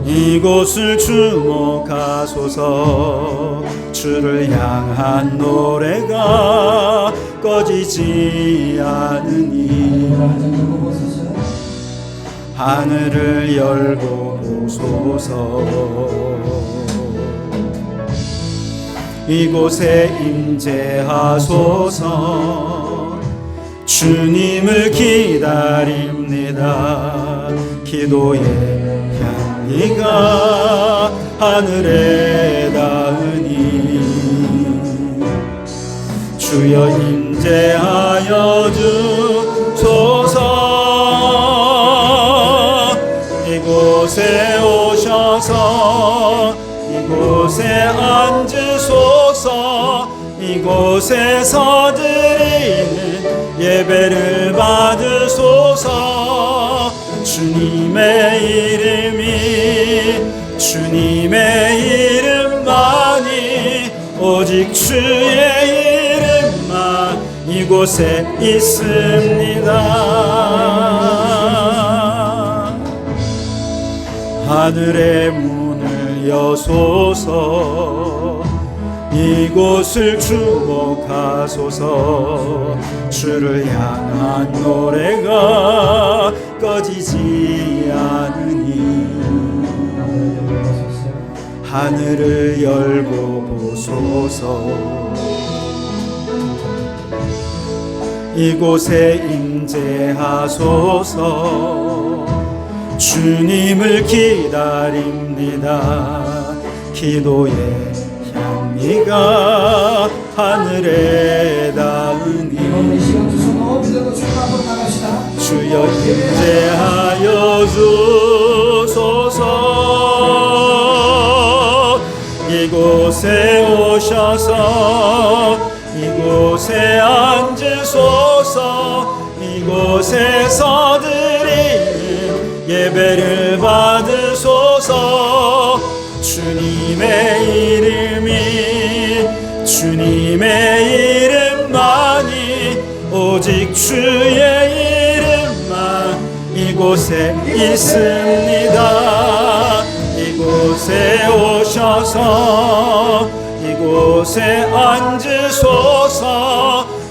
이곳을 주목하소서. 주를 향한 노래가 꺼지지 않으니 하늘을 열고 보소서. 이곳에 임재하소서. 주님을 기다립니다. 기도의 향기가 하늘에 닿으니 주여 임재하여 주소서. 이곳에 오셔서 이곳에 앉으소서. 이곳에서 드리는 예배를 받으소서. 주님의 이름만이 오직 주의 이름만 이곳에 있습니다. 하늘의 문을 여소서. 이곳을 주목하소서. 주를 향한 노래가 꺼지지 않으니 하늘을 열고 보소서. 이곳에 임재하소서. 주님을 기다립니다. 기도의 향기가 하늘에 닿으니 주여 임재하여 주소서. 이곳에 오셔서 이곳에 앉으소서. 이곳에서 드리는 예배를 받으소서. 주님의 이름만이 오직 주의 이름만 이곳에 있습니다. 이곳에 오셔서 이곳에 앉으소서.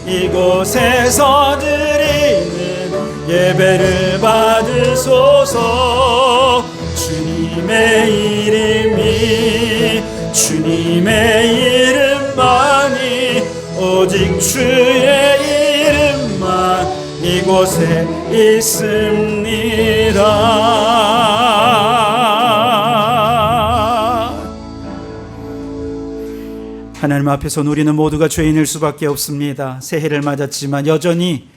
이곳에서 드리는 예배를 받으소서. 주님의 이름만이 오직 주의 이름만 이곳에 있습니다. 하나님 앞에서 우리는 모두가 죄인일 수밖에 없습니다. 새해를 맞았지만 여전히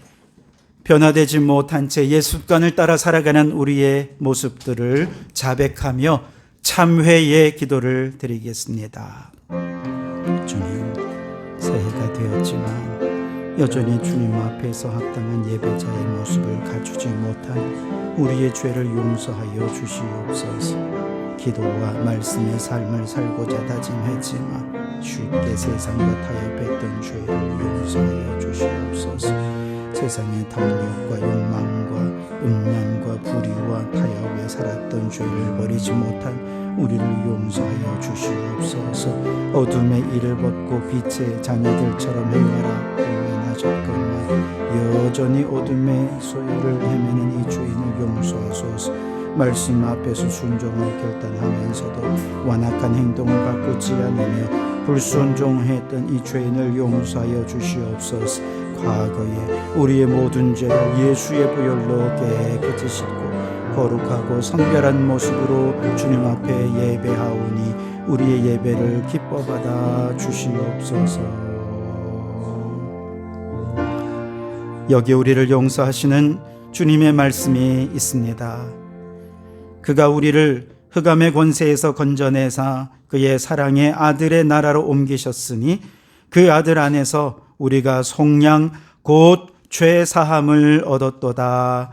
변화되지 못한 채 옛 습관을 따라 살아가는 우리의 모습들을 자백하며 참회의 기도를 드리겠습니다. 주님, 새해가 되었지만 여전히 주님 앞에서 합당한 예배자의 모습을 갖추지 못한 우리의 죄를 용서하여 주시옵소서. 기도와 말씀의 삶을 살고자 다짐했지만 쉽게 세상과 타협했던 죄를 용서하여 주시옵소서. 세상의 탐욕과 욕망과 음란과 불의와 타협에 살았던 죄를 버리지 못한 우리를 용서하여 주시옵소서. 어둠의 일을 벗고 빛의 자녀들처럼 행하라 공면하셨건만 여전히 어둠의 소유를 헤매는 이 죄인을 용서하소서. 말씀 앞에서 순종을 결단하면서도 완악한 행동을 바꾸지 않으며 불순종했던 이 죄인을 용서하여 주시옵소서. 과거에 우리의 모든 죄를 예수의 보혈로 깨끗이 씻고 거룩하고 성결한 모습으로 주님 앞에 예배하오니 우리의 예배를 기뻐 받아 주시옵소서. 여기 우리를 용서하시는 주님의 말씀이 있습니다. 그가 우리를 흑암의 권세에서 건져내사 그의 사랑의 아들의 나라로 옮기셨으니 그 아들 안에서 우리가 속량 곧 죄 사함을 얻었도다.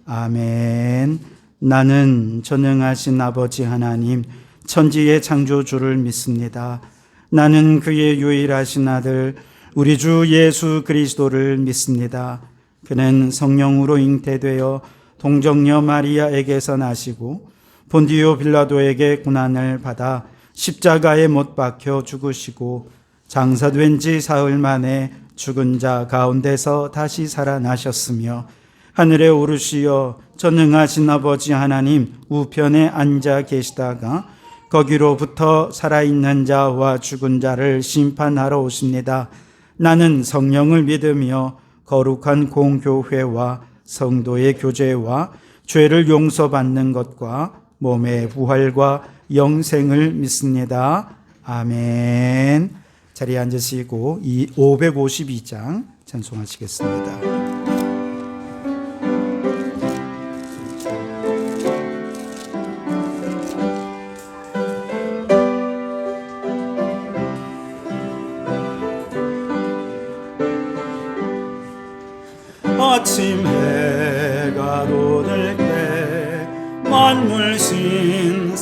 아멘. 나는 전능하신 아버지 하나님 천지의 창조주를 믿습니다. 나는 그의 유일하신 아들 우리 주 예수 그리스도를 믿습니다. 그는 성령으로 잉태되어 동정녀 마리아에게서 나시고 본디오 빌라도에게 고난을 받아 십자가에 못 박혀 죽으시고 장사된 지 사흘 만에 죽은 자 가운데서 다시 살아나셨으며 하늘에 오르시어 전능하신 아버지 하나님 우편에 앉아 계시다가 거기로부터 살아있는 자와 죽은 자를 심판하러 오십니다. 나는 성령을 믿으며 거룩한 공교회와 성도의 교제와 죄를 용서받는 것과 몸의 부활과 영생을 믿습니다. 아멘. 자리에 앉으시고 이 552장 찬송하시겠습니다. 아침 해가 돋을 때 만물 신선하여라.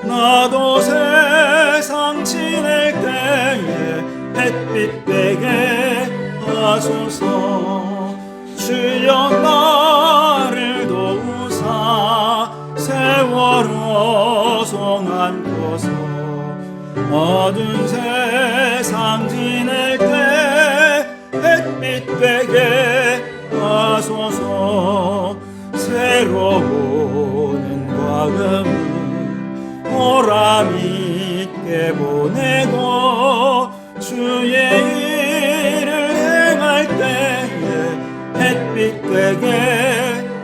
나도 세상 지낼 때에 햇빛 되게 하소서. 주여 나를 도우사 세월호 송안고서. 어두운 세상 지낼 때 햇빛 되게 하소서. 새로운 과금을 보람 있게 보내고 주의 일을 행할 때에 햇빛 되게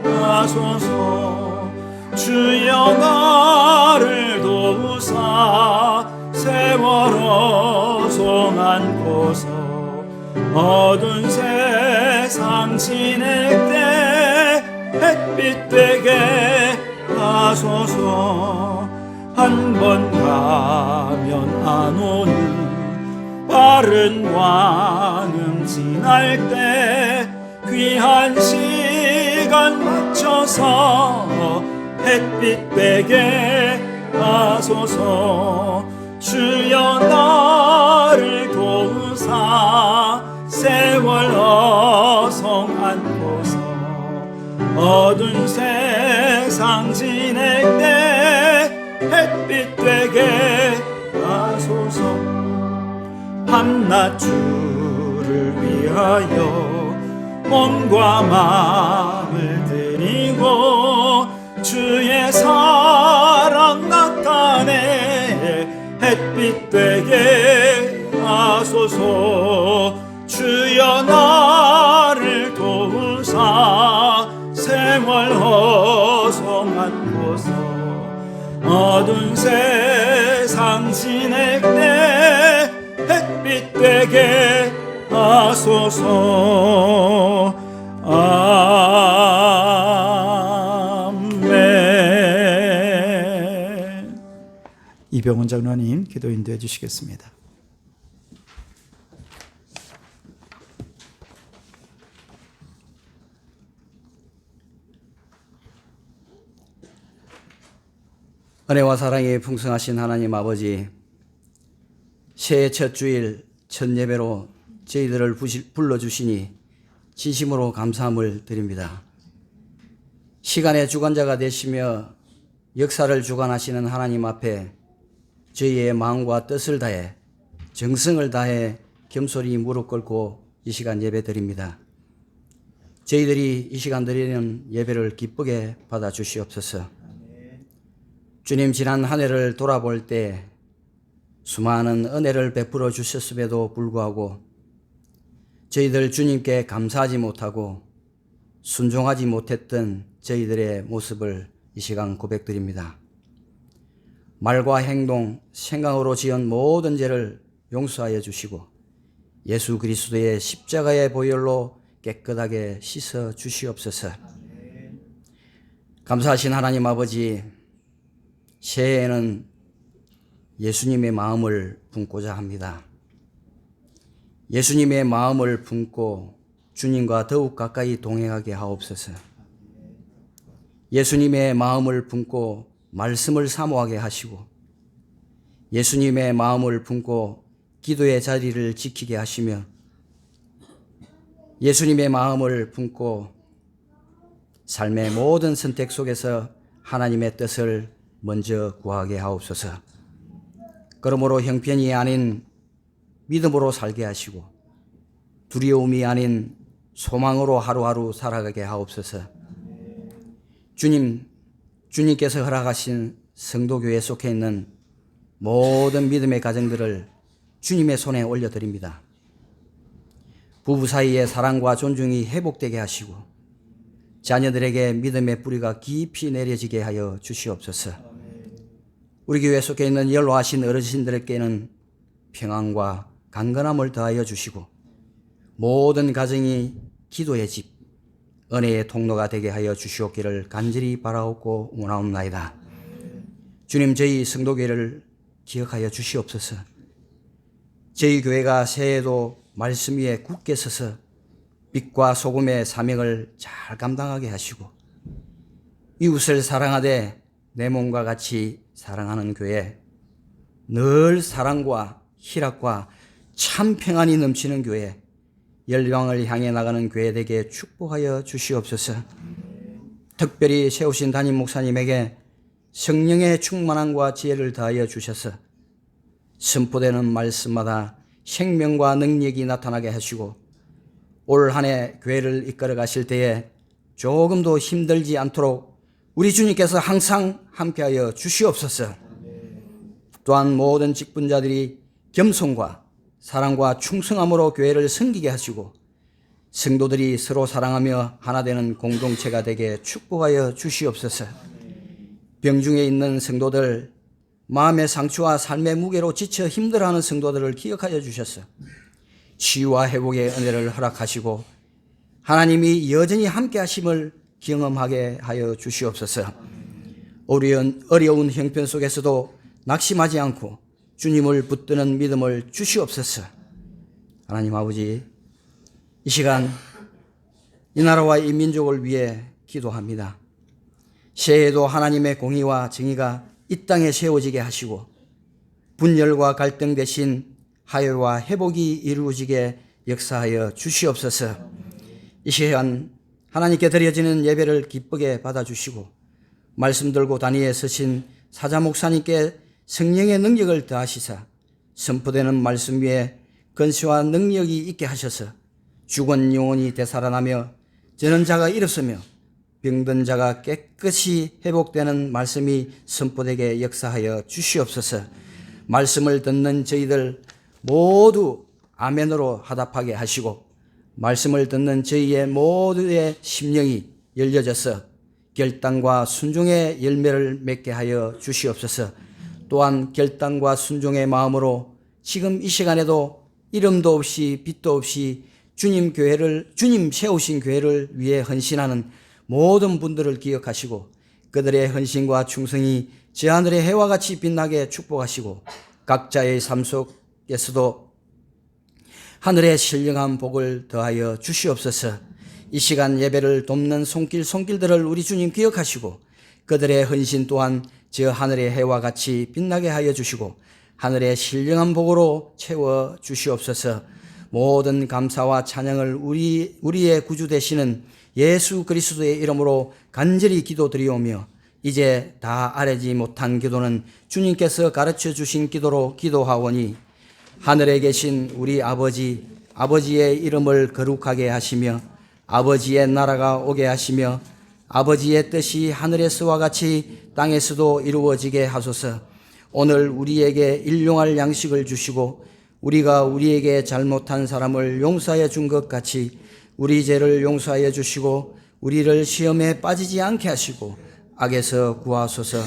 하소서. 주여 나를 도우사 세월호 송안고서. 어두운 세상 지낼 때 햇빛 되게 하소서. 한 번 가면 안 오는 빠른 왕음 지날 때 귀한 시간 맞춰서 햇빛 되게 하소서. 주여 나를 도우사 세월호 송안고서. 어두운 세상 지낼 때 햇빛 되게 하소서. 한낱 주를 위하여 몸과 마음을 드리고 주의 사랑 나타내 햇빛 되게 하소서. 주여 나를 도우사 세월호 송안고서. 어두운 세상 지낼 때 햇빛 되게 하소서. 아멘. 이병훈 장로님 기도 인도해 주시겠습니다. 은혜와 사랑이 풍성하신 하나님 아버지, 새해 첫 주일 첫 예배로 저희들을 불러주시니 진심으로 감사함을 드립니다. 시간의 주관자가 되시며 역사를 주관하시는 하나님 앞에 저희의 마음과 뜻을 다해 정성을 다해 겸손히 무릎 꿇고 이 시간 예배 드립니다. 저희들이 이 시간 드리는 예배를 기쁘게 받아 주시옵소서. 주님, 지난 한 해를 돌아볼 때 수많은 은혜를 베풀어 주셨음에도 불구하고 저희들 주님께 감사하지 못하고 순종하지 못했던 저희들의 모습을 이 시간 고백드립니다. 말과 행동, 생각으로 지은 모든 죄를 용서하여 주시고 예수 그리스도의 십자가의 보혈로 깨끗하게 씻어 주시옵소서. 감사하신 하나님 아버지, 새해에는 예수님의 마음을 품고자 합니다. 예수님의 마음을 품고 주님과 더욱 가까이 동행하게 하옵소서. 예수님의 마음을 품고 말씀을 사모하게 하시고 예수님의 마음을 품고 기도의 자리를 지키게 하시며 예수님의 마음을 품고 삶의 모든 선택 속에서 하나님의 뜻을 먼저 구하게 하옵소서. 그러므로 형편이 아닌 믿음으로 살게 하시고 두려움이 아닌 소망으로 하루하루 살아가게 하옵소서. 주님께서 허락하신 성도교회에 속해 있는 모든 믿음의 가정들을 주님의 손에 올려드립니다. 부부 사이의 사랑과 존중이 회복되게 하시고 자녀들에게 믿음의 뿌리가 깊이 내려지게 하여 주시옵소서. 우리 교회에 속해 있는 연로하신 어르신들에게는 평안과 강건함을 더하여 주시고 모든 가정이 기도의 집, 은혜의 통로가 되게 하여 주시옵기를 간절히 바라옵고 원하옵나이다. 주님, 저희 성도교회를 기억하여 주시옵소서. 저희 교회가 새해에도 말씀 위에 굳게 서서 빛과 소금의 사명을 잘 감당하게 하시고 이웃을 사랑하되 내 몸과 같이 사랑하는 교회, 늘 사랑과 희락과 참 평안이 넘치는 교회, 열방을 향해 나가는 교회 되게 축복하여 주시옵소서. 특별히 세우신 담임 목사님에게 성령의 충만함과 지혜를 더하여 주셔서 선포되는 말씀마다 생명과 능력이 나타나게 하시고 올 한 해 교회를 이끌어 가실 때에 조금도 힘들지 않도록 우리 주님께서 항상 함께하여 주시옵소서. 또한 모든 직분자들이 겸손과 사랑과 충성함으로 교회를 섬기게 하시고 성도들이 서로 사랑하며 하나 되는 공동체가 되게 축복하여 주시옵소서. 병중에 있는 성도들, 마음의 상처와 삶의 무게로 지쳐 힘들어하는 성도들을 기억하여 주셔서 치유와 회복의 은혜를 허락하시고 하나님이 여전히 함께 하심을 경험하게 하여 주시옵소서. 어려운 형편 속에서도 낙심하지 않고 주님을 붙드는 믿음을 주시옵소서. 하나님 아버지, 이 시간 이 나라와 이 민족을 위해 기도합니다. 새해에도 하나님의 공의와 정의가 이 땅에 세워지게 하시고 분열과 갈등 대신 화해와 회복이 이루어지게 역사하여 주시옵소서. 이 시간 하나님께 드려지는 예배를 기쁘게 받아주시고 말씀 들고 단위에 서신 사자 목사님께 성령의 능력을 더하시사 선포되는 말씀 위에 건시와 능력이 있게 하셔서 죽은 영혼이 되살아나며 저는 자가 일어서며 병든 자가 깨끗이 회복되는 말씀이 선포되게 역사하여 주시옵소서. 말씀을 듣는 저희들 모두 아멘으로 화답하게 하시고 말씀을 듣는 저희의 모두의 심령이 열려져서 결단과 순종의 열매를 맺게 하여 주시옵소서. 또한 결단과 순종의 마음으로 지금 이 시간에도 이름도 없이 빛도 없이 주님 세우신 교회를 위해 헌신하는 모든 분들을 기억하시고 그들의 헌신과 충성이 저 하늘의 해와 같이 빛나게 축복하시고 각자의 삶 속에서도 하늘의 신령한 복을 더하여 주시옵소서. 이 시간 예배를 돕는 손길들을 우리 주님 기억하시고 그들의 헌신 또한 저 하늘의 해와 같이 빛나게 하여 주시고 하늘의 신령한 복으로 채워 주시옵소서. 모든 감사와 찬양을 우리의 구주 되시는 예수 그리스도의 이름으로 간절히 기도드리오며 이제 다 아뢰지 못한 기도는 주님께서 가르쳐 주신 기도로 기도하오니 하늘에 계신 우리 아버지의 이름을 거룩하게 하시며 아버지의 나라가 오게 하시며 아버지의 뜻이 하늘에서와 같이 땅에서도 이루어지게 하소서. 오늘 우리에게 일용할 양식을 주시고 우리가 우리에게 잘못한 사람을 용서하여 준 것 같이 우리 죄를 용서하여 주시고 우리를 시험에 빠지지 않게 하시고 악에서 구하소서.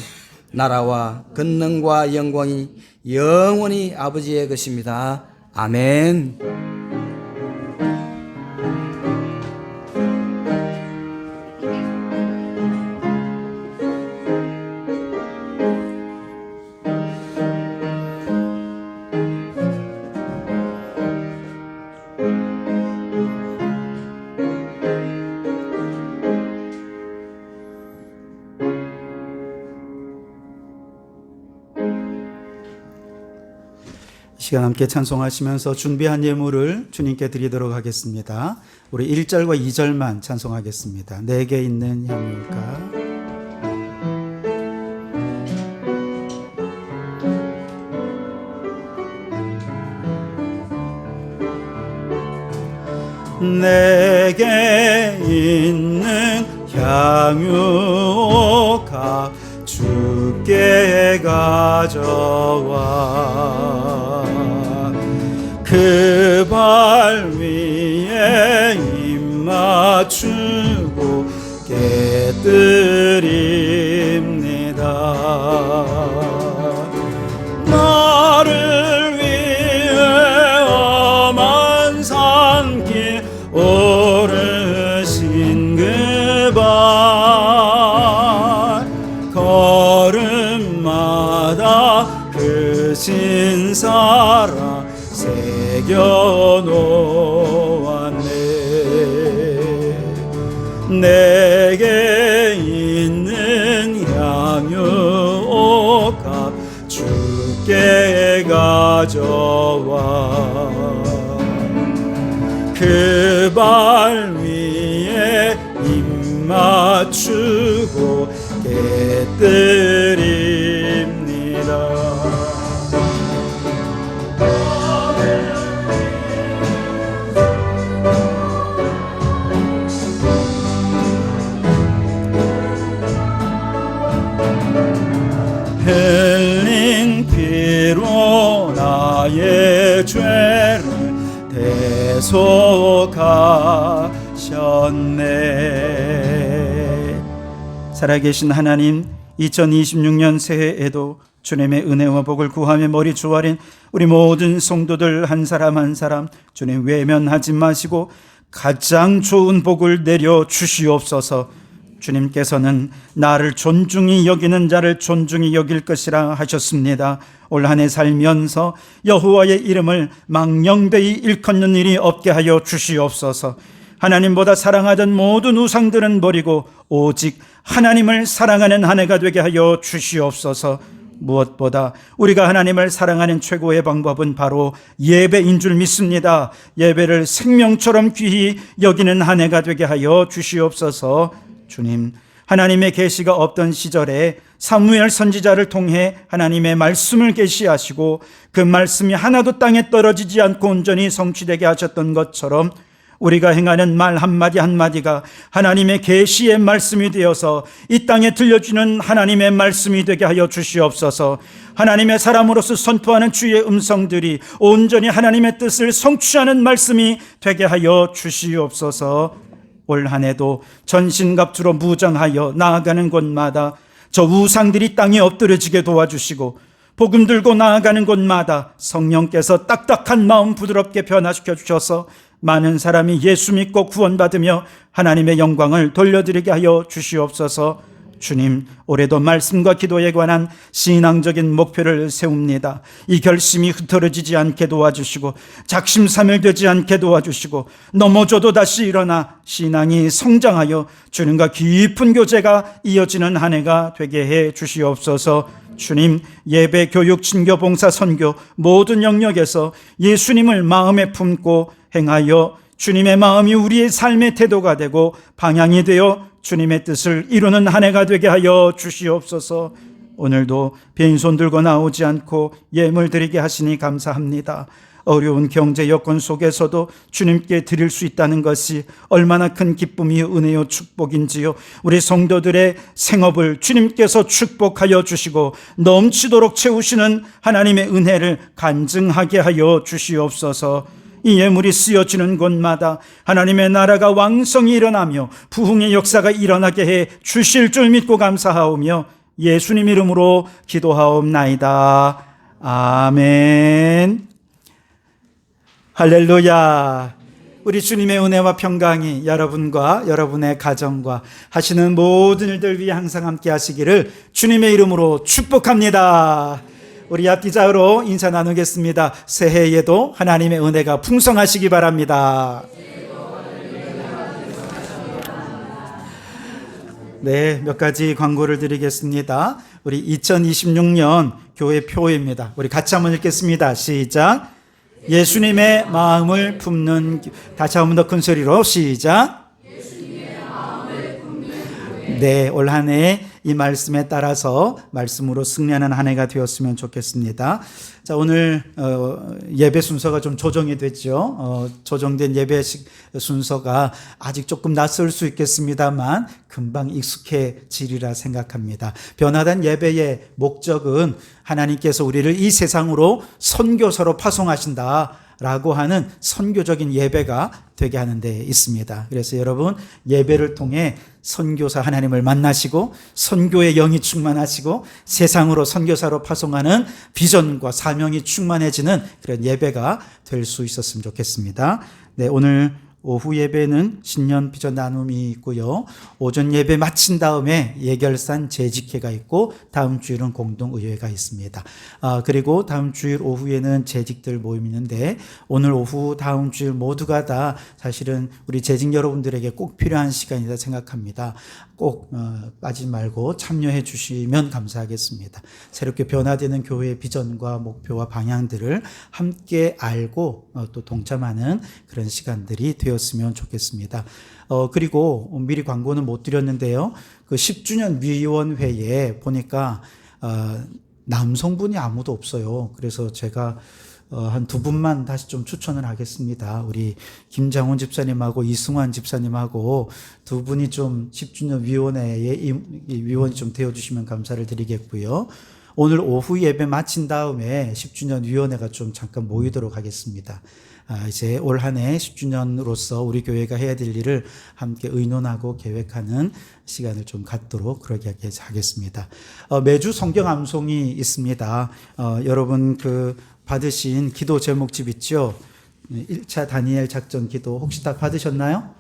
나라와 권능과 영광이 영원히 아버지의 것입니다. 아멘. 시간 함께 찬송하시면서 준비한 예물을 주님께 드리도록 하겠습니다. 우리 1절과 2절만 찬송하겠습니다. 내게 있는 향유가 내게 있는 향유가 주께 가져와 그 발 위에 입 맞추고 깨뜨립니다. 나를 위해 험한 산길 오르신 그 발 걸음마다 그 신사랑 새겨놓았네. 내게 있는 향유옥합 주께 가져와 그 발 위에 입 맞추고 깨뜨립니다. 흘린 피로 나의 죄를 대속하셨네. 살아계신 하나님, 2026년 새해에도 주님의 은혜와 복을 구하며 머리 조아린 우리 모든 성도들 한 사람 한 사람 주님 외면하지 마시고 가장 좋은 복을 내려 주시옵소서. 주님께서는 나를 존중히 여기는 자를 존중히 여길 것이라 하셨습니다. 올 한 해 살면서 여호와의 이름을 망령되이 일컫는 일이 없게 하여 주시옵소서. 하나님보다 사랑하던 모든 우상들은 버리고 오직 하나님을 사랑하는 한 해가 되게 하여 주시옵소서. 무엇보다 우리가 하나님을 사랑하는 최고의 방법은 바로 예배인 줄 믿습니다. 예배를 생명처럼 귀히 여기는 한 해가 되게 하여 주시옵소서. 주님, 하나님의 계시가 없던 시절에 사무엘 선지자를 통해 하나님의 말씀을 계시하시고 그 말씀이 하나도 땅에 떨어지지 않고 온전히 성취되게 하셨던 것처럼 우리가 행하는 말 한마디 한마디가 하나님의 계시의 말씀이 되어서 이 땅에 들려주는 하나님의 말씀이 되게 하여 주시옵소서. 하나님의 사람으로서 선포하는 주의 음성들이 온전히 하나님의 뜻을 성취하는 말씀이 되게 하여 주시옵소서. 올 한 해도 전신갑주로 무장하여 나아가는 곳마다 저 우상들이 땅에 엎드려지게 도와주시고 복음 들고 나아가는 곳마다 성령께서 딱딱한 마음 부드럽게 변화시켜 주셔서 많은 사람이 예수 믿고 구원받으며 하나님의 영광을 돌려드리게 하여 주시옵소서. 주님, 올해도 말씀과 기도에 관한 신앙적인 목표를 세웁니다. 이 결심이 흐트러지지 않게 도와주시고 작심삼일되지 않게 도와주시고 넘어져도 다시 일어나 신앙이 성장하여 주님과 깊은 교제가 이어지는 한 해가 되게 해 주시옵소서. 주님, 예배, 교육, 친교, 봉사, 선교 모든 영역에서 예수님을 마음에 품고 행하여 주님의 마음이 우리의 삶의 태도가 되고 방향이 되어 주님의 뜻을 이루는 한 해가 되게 하여 주시옵소서. 오늘도 빈손 들고 나오지 않고 예물 드리게 하시니 감사합니다. 어려운 경제 여건 속에서도 주님께 드릴 수 있다는 것이 얼마나 큰 기쁨이요 은혜요 축복인지요. 우리 성도들의 생업을 주님께서 축복하여 주시고 넘치도록 채우시는 하나님의 은혜를 간증하게 하여 주시옵소서. 이 예물이 쓰여지는 곳마다 하나님의 나라가 왕성히 일어나며 부흥의 역사가 일어나게 해 주실 줄 믿고 감사하오며 예수님 이름으로 기도하옵나이다. 아멘. 할렐루야. 우리 주님의 은혜와 평강이 여러분과 여러분의 가정과 하시는 모든 일들 위해 항상 함께 하시기를 주님의 이름으로 축복합니다. 우리 앞뒤자로 인사 나누겠습니다. 새해에도 하나님의 은혜가 풍성하시기 바랍니다. 네, 몇 가지 광고를 드리겠습니다. 우리 2026년 교회 표입니다. 우리 같이 한번 읽겠습니다. 시작. 예수님의 마음을 품는 다시 한번 더 큰 소리로 시작. 네, 올 한 해 이 말씀에 따라서 말씀으로 승리하는 한 해가 되었으면 좋겠습니다. 자, 오늘 예배 순서가 좀 조정이 됐죠. 조정된 예배 순서가 아직 조금 낯설 수 있겠습니다만 금방 익숙해지리라 생각합니다. 변화된 예배의 목적은 하나님께서 우리를 이 세상으로 선교사로 파송하신다 라고 하는 선교적인 예배가 되게 하는 데 있습니다. 그래서 여러분 예배를 통해 선교사 하나님을 만나시고 선교의 영이 충만하시고 세상으로 선교사로 파송하는 비전과 사명이 충만해지는 그런 예배가 될 수 있었으면 좋겠습니다. 네, 오늘 오후 예배는 신년 비전 나눔이 있고요. 오전 예배 마친 다음에 예결산 재직회가 있고 다음 주일은 공동의회가 있습니다. 그리고 다음 주일 오후에는 재직들 모임이 있는데 오늘 오후 다음 주일 모두가 다 사실은 우리 재직 여러분들에게 꼭 필요한 시간이다 생각합니다. 꼭 빠지지 말고 참여해 주시면 감사하겠습니다. 새롭게 변화되는 교회의 비전과 목표와 방향들을 함께 알고 또 동참하는 그런 시간들이 되었으면 좋겠습니다. 그리고 미리 광고는 못 드렸는데요. 그 10주년 위원회에 보니까 남성분이 아무도 없어요. 그래서 제가 한 두 분만 다시 좀 추천을 하겠습니다. 우리 김장훈 집사님하고 이승환 집사님하고 두 분이 좀 10주년 위원회에 위원이 좀 되어주시면 감사를 드리겠고요. 오늘 오후 예배 마친 다음에 10주년 위원회가 좀 잠깐 모이도록 하겠습니다. 이제 올 한 해 10주년으로서 우리 교회가 해야 될 일을 함께 의논하고 계획하는 시간을 좀 갖도록 그러게 하겠습니다. 매주 성경 암송이 있습니다. 여러분 받으신 기도 제목집 있죠? 1차 다니엘 작전 기도 혹시 다 받으셨나요?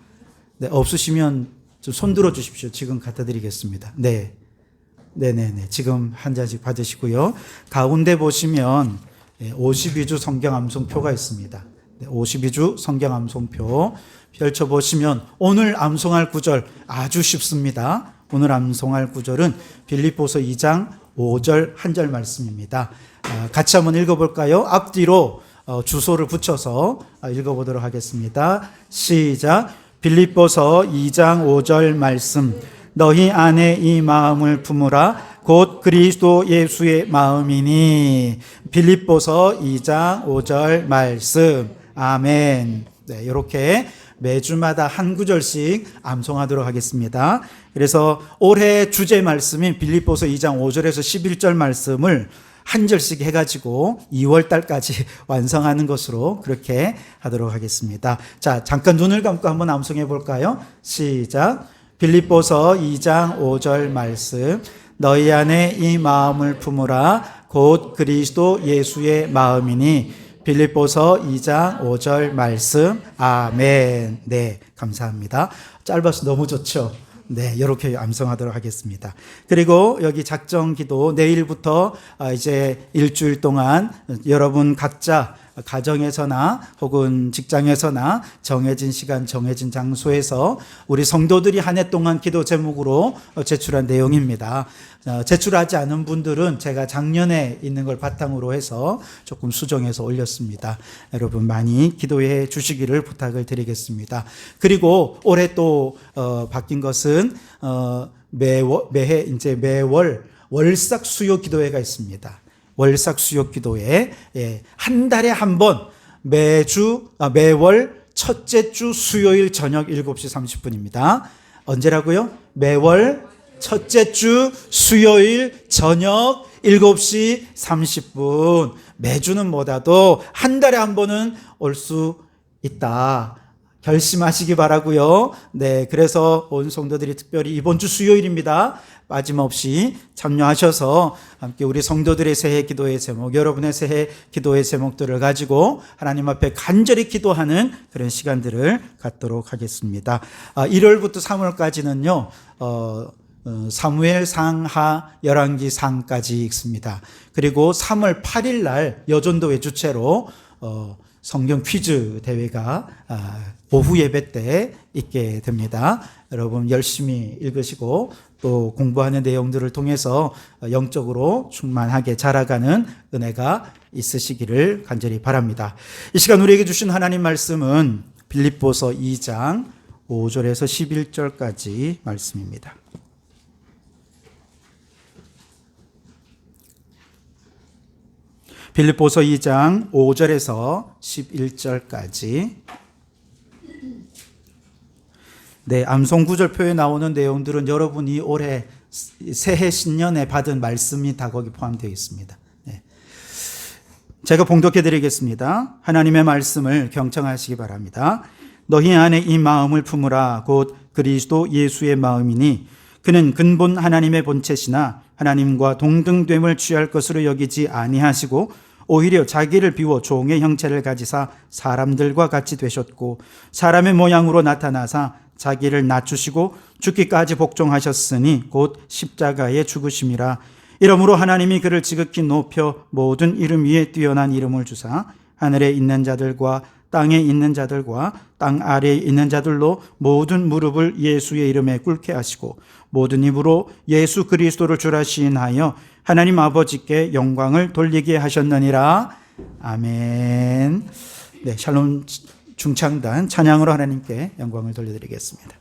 네, 없으시면 좀 손 들어 주십시오. 지금 갖다 드리겠습니다. 네. 네네네. 지금 한 잔씩 받으시고요. 가운데 보시면 52주 성경 암송표가 있습니다. 52주 성경 암송표 펼쳐보시면 오늘 암송할 구절 아주 쉽습니다. 오늘 암송할 구절은 빌립보서 2장 5절 한 절 말씀입니다. 같이 한번 읽어볼까요? 앞뒤로 주소를 붙여서 읽어보도록 하겠습니다. 시작. 빌립보서 2장 5절 말씀. 너희 안에 이 마음을 품으라 곧 그리스도 예수의 마음이니. 빌립보서 2장 5절 말씀. 아멘. 네, 이렇게 매주마다 한 구절씩 암송하도록 하겠습니다. 그래서 올해 주제 말씀인 빌립보서 2장 5절에서 11절 말씀을 한 절씩 해가지고 2월 달까지 완성하는 것으로 그렇게 하도록 하겠습니다. 자, 잠깐 눈을 감고 한번 암송해 볼까요? 시작. 빌립보서 2장 5절 말씀. 너희 안에 이 마음을 품으라 곧 그리스도 예수의 마음이니. 빌립보서 2장 5절 말씀. 아멘. 네, 감사합니다. 짧아서 너무 좋죠? 네, 이렇게 암송하도록 하겠습니다. 그리고 여기 작정 기도 내일부터 이제 일주일 동안 여러분 각자 가정에서나 혹은 직장에서나 정해진 시간, 정해진 장소에서 우리 성도들이 한 해 동안 기도 제목으로 제출한 내용입니다. 제출하지 않은 분들은 제가 작년에 있는 걸 바탕으로 해서 조금 수정해서 올렸습니다. 여러분 많이 기도해 주시기를 부탁을 드리겠습니다. 그리고 올해 또 바뀐 것은 매해 이제 매월 월삭 수요 기도회가 있습니다. 월삭 수요 기도회 한 달에 한 번 매월 첫째 주 수요일 저녁 7시 30분입니다. 언제라고요? 매월 첫째 주 수요일 저녁 7시 30분. 매주는 뭐다도 한 달에 한 번은 올 수 있다. 결심하시기 바라고요. 네, 그래서 온 성도들이 특별히 이번 주 수요일입니다. 빠짐없이 참여하셔서 함께 우리 성도들의 새해 기도의 제목, 여러분의 새해 기도의 제목들을 가지고 하나님 앞에 간절히 기도하는 그런 시간들을 갖도록 하겠습니다. 1월부터 3월까지는요. 사무엘 상하 열왕기 상까지 읽습니다. 그리고 3월 8일 날 여전도회 주체로 성경 퀴즈 대회가 오후 예배 때 있게 됩니다. 여러분 열심히 읽으시고 또 공부하는 내용들을 통해서 영적으로 충만하게 자라가는 은혜가 있으시기를 간절히 바랍니다. 이 시간 우리에게 주신 하나님 말씀은 빌립보서 2장 5절에서 11절까지 말씀입니다. 빌립보서 2장 5절에서 11절까지. 네, 암송 구절표에 나오는 내용들은 여러분이 올해 새해 신년에 받은 말씀이 다 거기 포함되어 있습니다. 네. 제가 봉독해 드리겠습니다. 하나님의 말씀을 경청하시기 바랍니다. 너희 안에 이 마음을 품으라. 곧 그리스도 예수의 마음이니 그는 근본 하나님의 본체시나 하나님과 동등됨을 취할 것으로 여기지 아니하시고 오히려 자기를 비워 종의 형체를 가지사 사람들과 같이 되셨고 사람의 모양으로 나타나사 자기를 낮추시고 죽기까지 복종하셨으니 곧 십자가에 죽으심이라. 이러므로 하나님이 그를 지극히 높여 모든 이름 위에 뛰어난 이름을 주사 하늘에 있는 자들과 땅에 있는 자들과 땅 아래에 있는 자들로 모든 무릎을 예수의 이름에 꿇게 하시고 모든 입으로 예수 그리스도를 주라 시인하여 하나님 아버지께 영광을 돌리게 하셨느니라. 아멘. 네, 샬롬 중창단 찬양으로 하나님께 영광을 돌려드리겠습니다.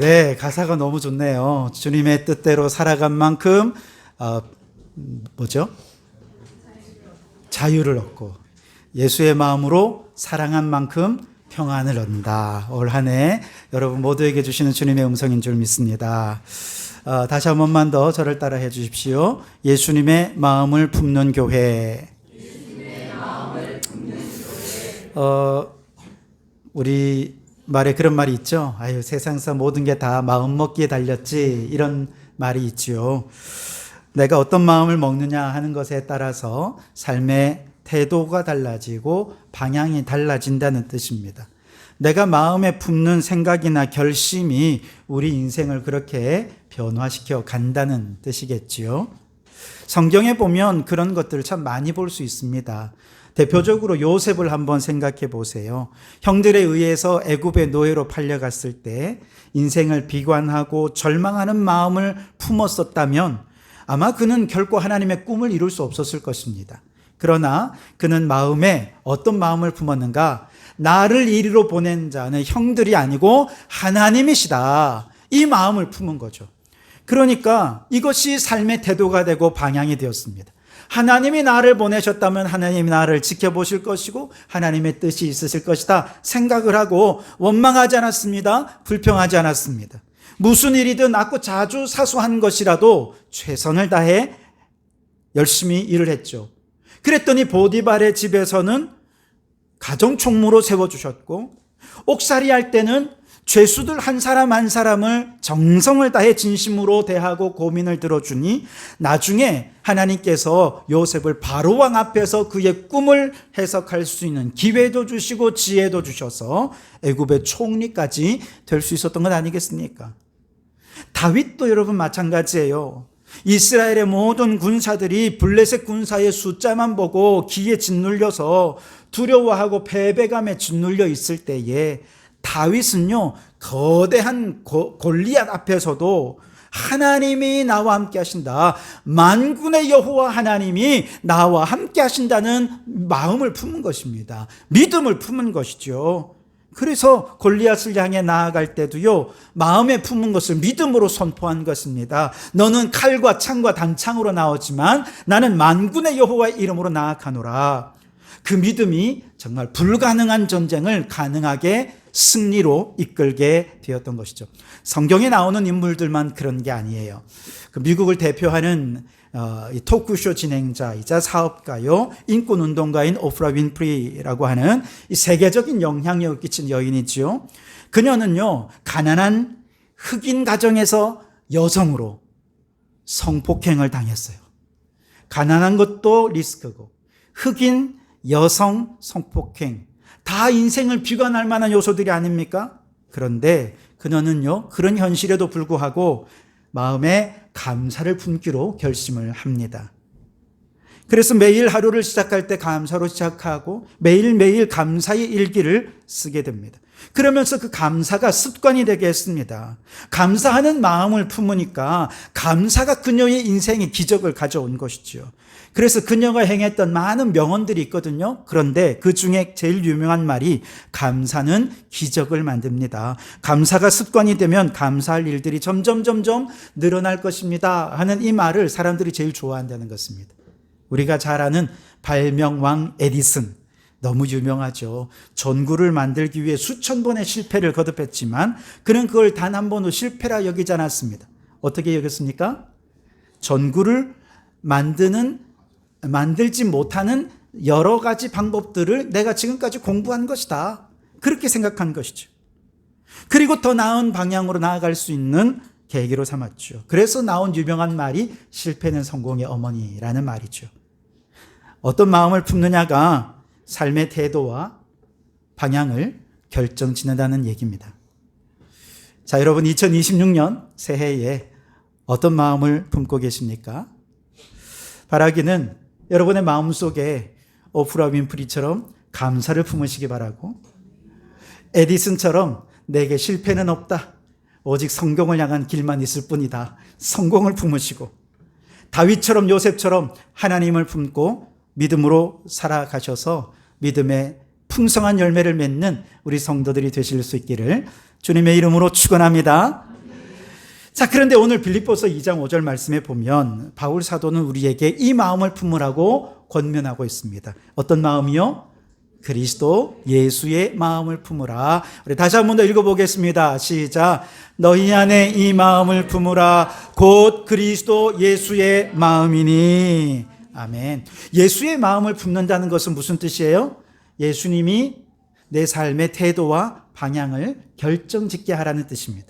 네, 가사가 너무 좋네요. 주님의 뜻대로 살아간 만큼 자유를 얻고 예수의 마음으로 사랑한 만큼 평안을 얻는다. 올 한 해 여러분 모두에게 주시는 주님의 음성인 줄 믿습니다. 다시 한 번만 더 저를 따라 해 주십시오. 예수님의 마음을 품는 교회. 우리 말에 그런 말이 있죠. 아유, 세상사 모든 게 다 마음 먹기에 달렸지, 이런 말이 있죠. 내가 어떤 마음을 먹느냐 하는 것에 따라서 삶의 태도가 달라지고 방향이 달라진다는 뜻입니다. 내가 마음에 품는 생각이나 결심이 우리 인생을 그렇게 변화시켜 간다는 뜻이겠지요. 성경에 보면 그런 것들을 참 많이 볼 수 있습니다. 대표적으로 요셉을 한번 생각해 보세요. 형들에 의해서 애굽의 노예로 팔려갔을 때 인생을 비관하고 절망하는 마음을 품었었다면 아마 그는 결코 하나님의 꿈을 이룰 수 없었을 것입니다. 그러나 그는 마음에 어떤 마음을 품었는가? 나를 이리로 보낸 자는 형들이 아니고 하나님이시다. 이 마음을 품은 거죠. 그러니까 이것이 삶의 태도가 되고 방향이 되었습니다. 하나님이 나를 보내셨다면 하나님이 나를 지켜보실 것이고 하나님의 뜻이 있으실 것이다 생각을 하고 원망하지 않았습니다. 불평하지 않았습니다. 무슨 일이든 아고 자주 사소한 것이라도 최선을 다해 열심히 일을 했죠. 그랬더니 보디발의 집에서는 가정 총무로 세워주셨고, 옥살이 할 때는 죄수들 한 사람 한 사람을 정성을 다해 진심으로 대하고 고민을 들어주니 나중에 하나님께서 요셉을 바로왕 앞에서 그의 꿈을 해석할 수 있는 기회도 주시고 지혜도 주셔서 애굽의 총리까지 될 수 있었던 것 아니겠습니까? 다윗도 여러분 마찬가지예요. 이스라엘의 모든 군사들이 블레셋 군사의 숫자만 보고 기에 짓눌려서 두려워하고 패배감에 짓눌려 있을 때에 다윗은요, 거대한 골리앗 앞에서도 하나님이 나와 함께 하신다, 만군의 여호와 하나님이 나와 함께 하신다는 마음을 품은 것입니다. 믿음을 품은 것이죠. 그래서 골리앗을 향해 나아갈 때도요, 마음에 품은 것을 믿음으로 선포한 것입니다. 너는 칼과 창과 단창으로 나오지만 나는 만군의 여호와의 이름으로 나아가노라. 그 믿음이 정말 불가능한 전쟁을 가능하게 승리로 이끌게 되었던 것이죠. 성경에 나오는 인물들만 그런 게 아니에요. 그 미국을 대표하는 이 토크쇼 진행자이자 사업가요, 인권운동가인 오프라 윈프리라고 하는 이 세계적인 영향력을 끼친 여인이지요. 그녀는요, 가난한 흑인 가정에서 여성으로 성폭행을 당했어요. 가난한 것도 리스크고, 흑인 여성 성폭행, 다 인생을 비관할 만한 요소들이 아닙니까? 그런데 그녀는요, 그런 현실에도 불구하고 마음에 감사를 품기로 결심을 합니다. 그래서 매일 하루를 시작할 때 감사로 시작하고 매일매일 감사의 일기를 쓰게 됩니다. 그러면서 그 감사가 습관이 되게 했습니다. 감사하는 마음을 품으니까 감사가 그녀의 인생에 기적을 가져온 것이죠. 그래서 그녀가 행했던 많은 명언들이 있거든요. 그런데 그 중에 제일 유명한 말이 감사는 기적을 만듭니다. 감사가 습관이 되면 감사할 일들이 점점 늘어날 것입니다 하는 이 말을 사람들이 제일 좋아한다는 것입니다. 우리가 잘 아는 발명왕 에디슨, 너무 유명하죠. 전구를 만들기 위해 수천 번의 실패를 거듭했지만 그는 그걸 단 한 번도 실패라 여기지 않았습니다. 어떻게 여겼습니까? 전구를 만들지 못하는 여러 가지 방법들을 내가 지금까지 공부한 것이다, 그렇게 생각한 것이죠. 그리고 더 나은 방향으로 나아갈 수 있는 계기로 삼았죠. 그래서 나온 유명한 말이 실패는 성공의 어머니라는 말이죠. 어떤 마음을 품느냐가 삶의 태도와 방향을 결정짓는다는 얘기입니다. 자, 여러분 2026년 새해에 어떤 마음을 품고 계십니까? 바라기는 여러분의 마음속에 오프라 윈프리처럼 감사를 품으시기 바라고, 에디슨처럼 내게 실패는 없다, 오직 성공을 향한 길만 있을 뿐이다, 성공을 품으시고, 다윗처럼 요셉처럼 하나님을 품고 믿음으로 살아가셔서 믿음의 풍성한 열매를 맺는 우리 성도들이 되실 수 있기를 주님의 이름으로 축원합니다. 자, 그런데 오늘 빌립보서 2장 5절 말씀에 보면 바울 사도는 우리에게 이 마음을 품으라고 권면하고 있습니다. 어떤 마음이요? 그리스도 예수의 마음을 품으라. 우리 다시 한 번 더 읽어보겠습니다. 시작. 너희 안에 이 마음을 품으라. 곧 그리스도 예수의 마음이니. 아멘. 예수의 마음을 품는다는 것은 무슨 뜻이에요? 예수님이 내 삶의 태도와 방향을 결정짓게 하라는 뜻입니다.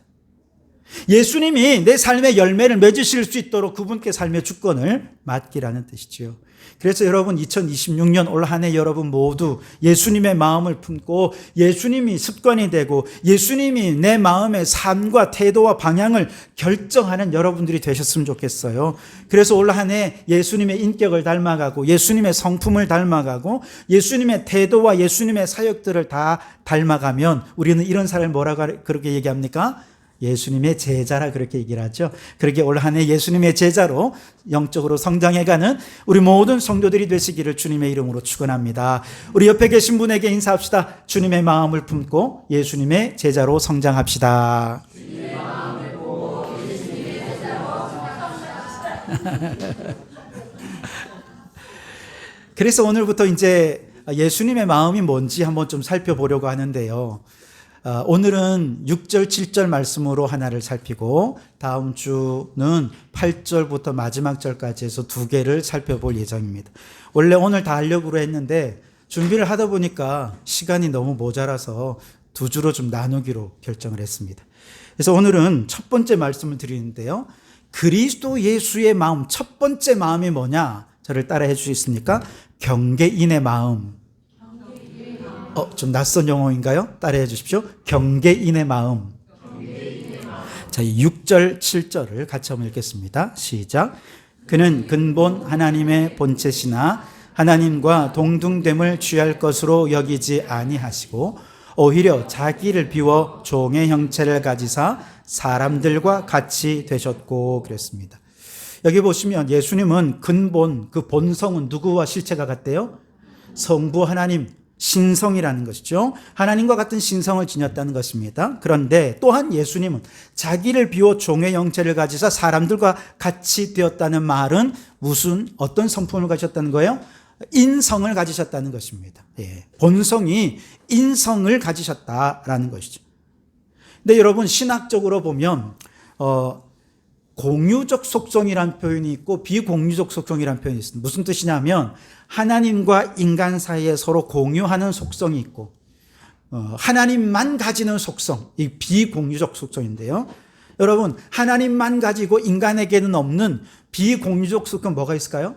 예수님이 내 삶의 열매를 맺으실 수 있도록 그분께 삶의 주권을 맡기라는 뜻이지요. 그래서 여러분 2026년 올 한 해 여러분 모두 예수님의 마음을 품고 예수님이 습관이 되고 예수님이 내 마음의 삶과 태도와 방향을 결정하는 여러분들이 되셨으면 좋겠어요. 그래서 올 한 해 예수님의 인격을 닮아가고 예수님의 성품을 닮아가고 예수님의 태도와 예수님의 사역들을 다 닮아가면 우리는 이런 사람을 뭐라고 그렇게 얘기합니까? 예수님의 제자라 그렇게 얘기를 하죠. 그렇게 올 한 해 예수님의 제자로 영적으로 성장해가는 우리 모든 성도들이 되시기를 주님의 이름으로 축원합니다. 우리 옆에 계신 분에게 인사합시다. 주님의 마음을 품고 예수님의 제자로 성장합시다. 주님의 마음을 품고 예수님의 제자로 성장합시다. 그래서 오늘부터 이제 예수님의 마음이 뭔지 한번 좀 살펴보려고 하는데요. 오늘은 6절, 7절 말씀으로 하나를 살피고 다음 주는 8절부터 마지막 절까지 해서 2개를 살펴볼 예정입니다. 원래 오늘 다 하려고 했는데 준비를 하다 보니까 시간이 너무 모자라서 2주로 좀 나누기로 결정을 했습니다. 그래서 오늘은 첫 번째 말씀을 드리는데요. 그리스도 예수의 마음, 첫 번째 마음이 뭐냐? 저를 따라해 주시겠습니까? 경계인의 마음. 좀 낯선 용어인가요? 따라해 주십시오. 경계인의 마음. 자, 6절, 7절을 같이 한번 읽겠습니다. 시작. 그는 근본 하나님의 본체시나 하나님과 동등됨을 취할 것으로 여기지 아니하시고 오히려 자기를 비워 종의 형체를 가지사 사람들과 같이 되셨고 그랬습니다. 여기 보시면 예수님은 근본, 그 본성은 누구와 실체가 같대요? 성부 하나님, 신성이라는 것이죠. 하나님과 같은 신성을 지녔다는 것입니다. 그런데 또한 예수님은 자기를 비워 종의 형체를 가지사 사람들과 같이 되었다는 말은 어떤 성품을 가지셨다는 거예요? 인성을 가지셨다는 것입니다. 예, 본성이 인성을 가지셨다라는 것이죠. 근데 여러분 신학적으로 보면 공유적 속성이라는 표현이 있고 비공유적 속성이라는 표현이 있습니다. 무슨 뜻이냐면 하나님과 인간 사이에 서로 공유하는 속성이 있고 하나님만 가지는 속성, 이 비공유적 속성인데요. 여러분 하나님만 가지고 인간에게는 없는 비공유적 속성 뭐가 있을까요?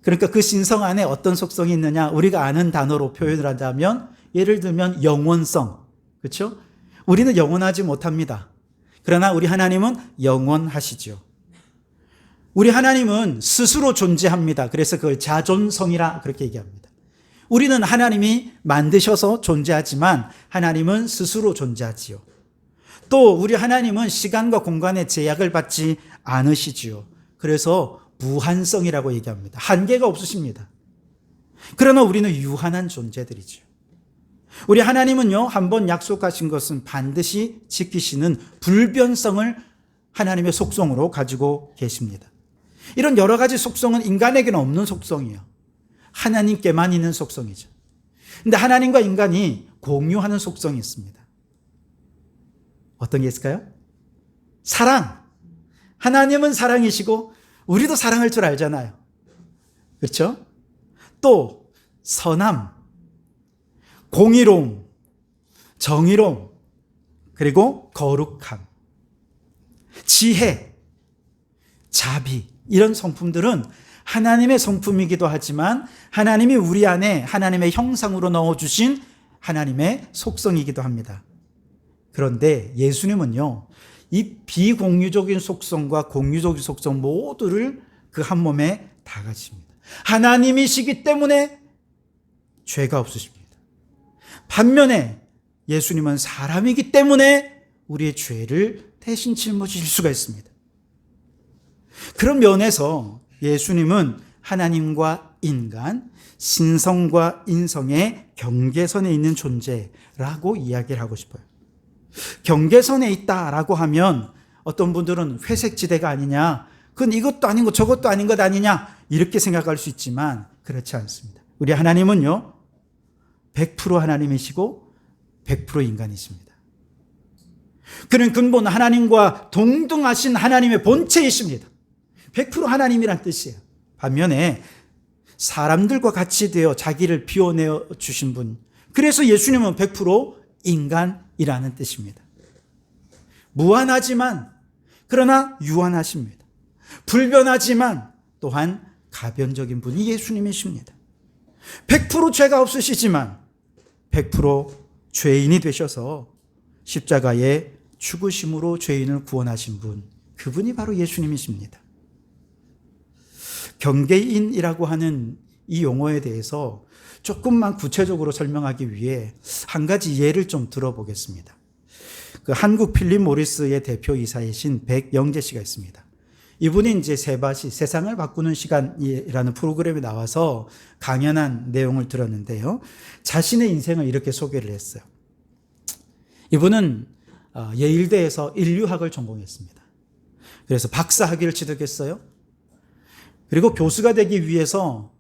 그러니까 그 신성 안에 어떤 속성이 있느냐, 우리가 아는 단어로 표현을 하자면 예를 들면 영원성, 그렇죠? 우리는 영원하지 못합니다. 그러나 우리 하나님은 영원하시죠. 우리 하나님은 스스로 존재합니다. 그래서 그걸 자존성이라 그렇게 얘기합니다. 우리는 하나님이 만드셔서 존재하지만 하나님은 스스로 존재하지요. 또 우리 하나님은 시간과 공간의 제약을 받지 않으시지요. 그래서 무한성이라고 얘기합니다. 한계가 없으십니다. 그러나 우리는 유한한 존재들이죠. 우리 하나님은요, 한번 약속하신 것은 반드시 지키시는 불변성을 하나님의 속성으로 가지고 계십니다. 이런 여러 가지 속성은 인간에게는 없는 속성이에요. 하나님께만 있는 속성이죠. 근데 하나님과 인간이 공유하는 속성이 있습니다. 어떤 게 있을까요? 사랑. 하나님은 사랑이시고 우리도 사랑할 줄 알잖아요. 그렇죠? 또 선함, 공의로움, 정의로움, 그리고 거룩함, 지혜, 자비, 이런 성품들은 하나님의 성품이기도 하지만 하나님이 우리 안에 하나님의 형상으로 넣어주신 하나님의 속성이기도 합니다. 그런데 예수님은요, 이 비공유적인 속성과 공유적인 속성 모두를 그 한 몸에 다 가집니다. 하나님이시기 때문에 죄가 없으십니다. 반면에 예수님은 사람이기 때문에 우리의 죄를 대신 짊어지실 수가 있습니다. 그런 면에서 예수님은 하나님과 인간, 신성과 인성의 경계선에 있는 존재라고 이야기를 하고 싶어요. 경계선에 있다라고 하면 어떤 분들은 회색 지대가 아니냐, 그건 이것도 아닌 것 저것도 아닌 것 아니냐 이렇게 생각할 수 있지만 그렇지 않습니다. 우리 하나님은요 100% 하나님이시고 100% 인간이십니다. 그는 근본 하나님과 동등하신 하나님의 본체이십니다. 100% 하나님이란 뜻이에요. 반면에 사람들과 같이 되어 자기를 비워내어 주신 분, 그래서 예수님은 100% 인간이라는 뜻입니다. 무한하지만 그러나 유한하십니다. 불변하지만 또한 가변적인 분이 예수님이십니다. 100% 죄가 없으시지만 100% 죄인이 되셔서 십자가에 죽으심으로 죄인을 구원하신 분, 그분이 바로 예수님이십니다. 경계인이라고 하는 이 용어에 대해서 조금만 구체적으로 설명하기 위해 한 가지 예를 좀 들어보겠습니다. 그 한국 필립 모리스의 대표이사이신 백영재 씨가 있습니다. 이분이 이제 세바시 세상을 바꾸는 시간이라는 프로그램에 나와서 강연한 내용을 들었는데요. 자신의 인생을 이렇게 소개를 했어요. 이분은 예일대에서 인류학을 전공했습니다. 그래서 박사학위를 취득했어요. 그리고 교수가 되기 위해서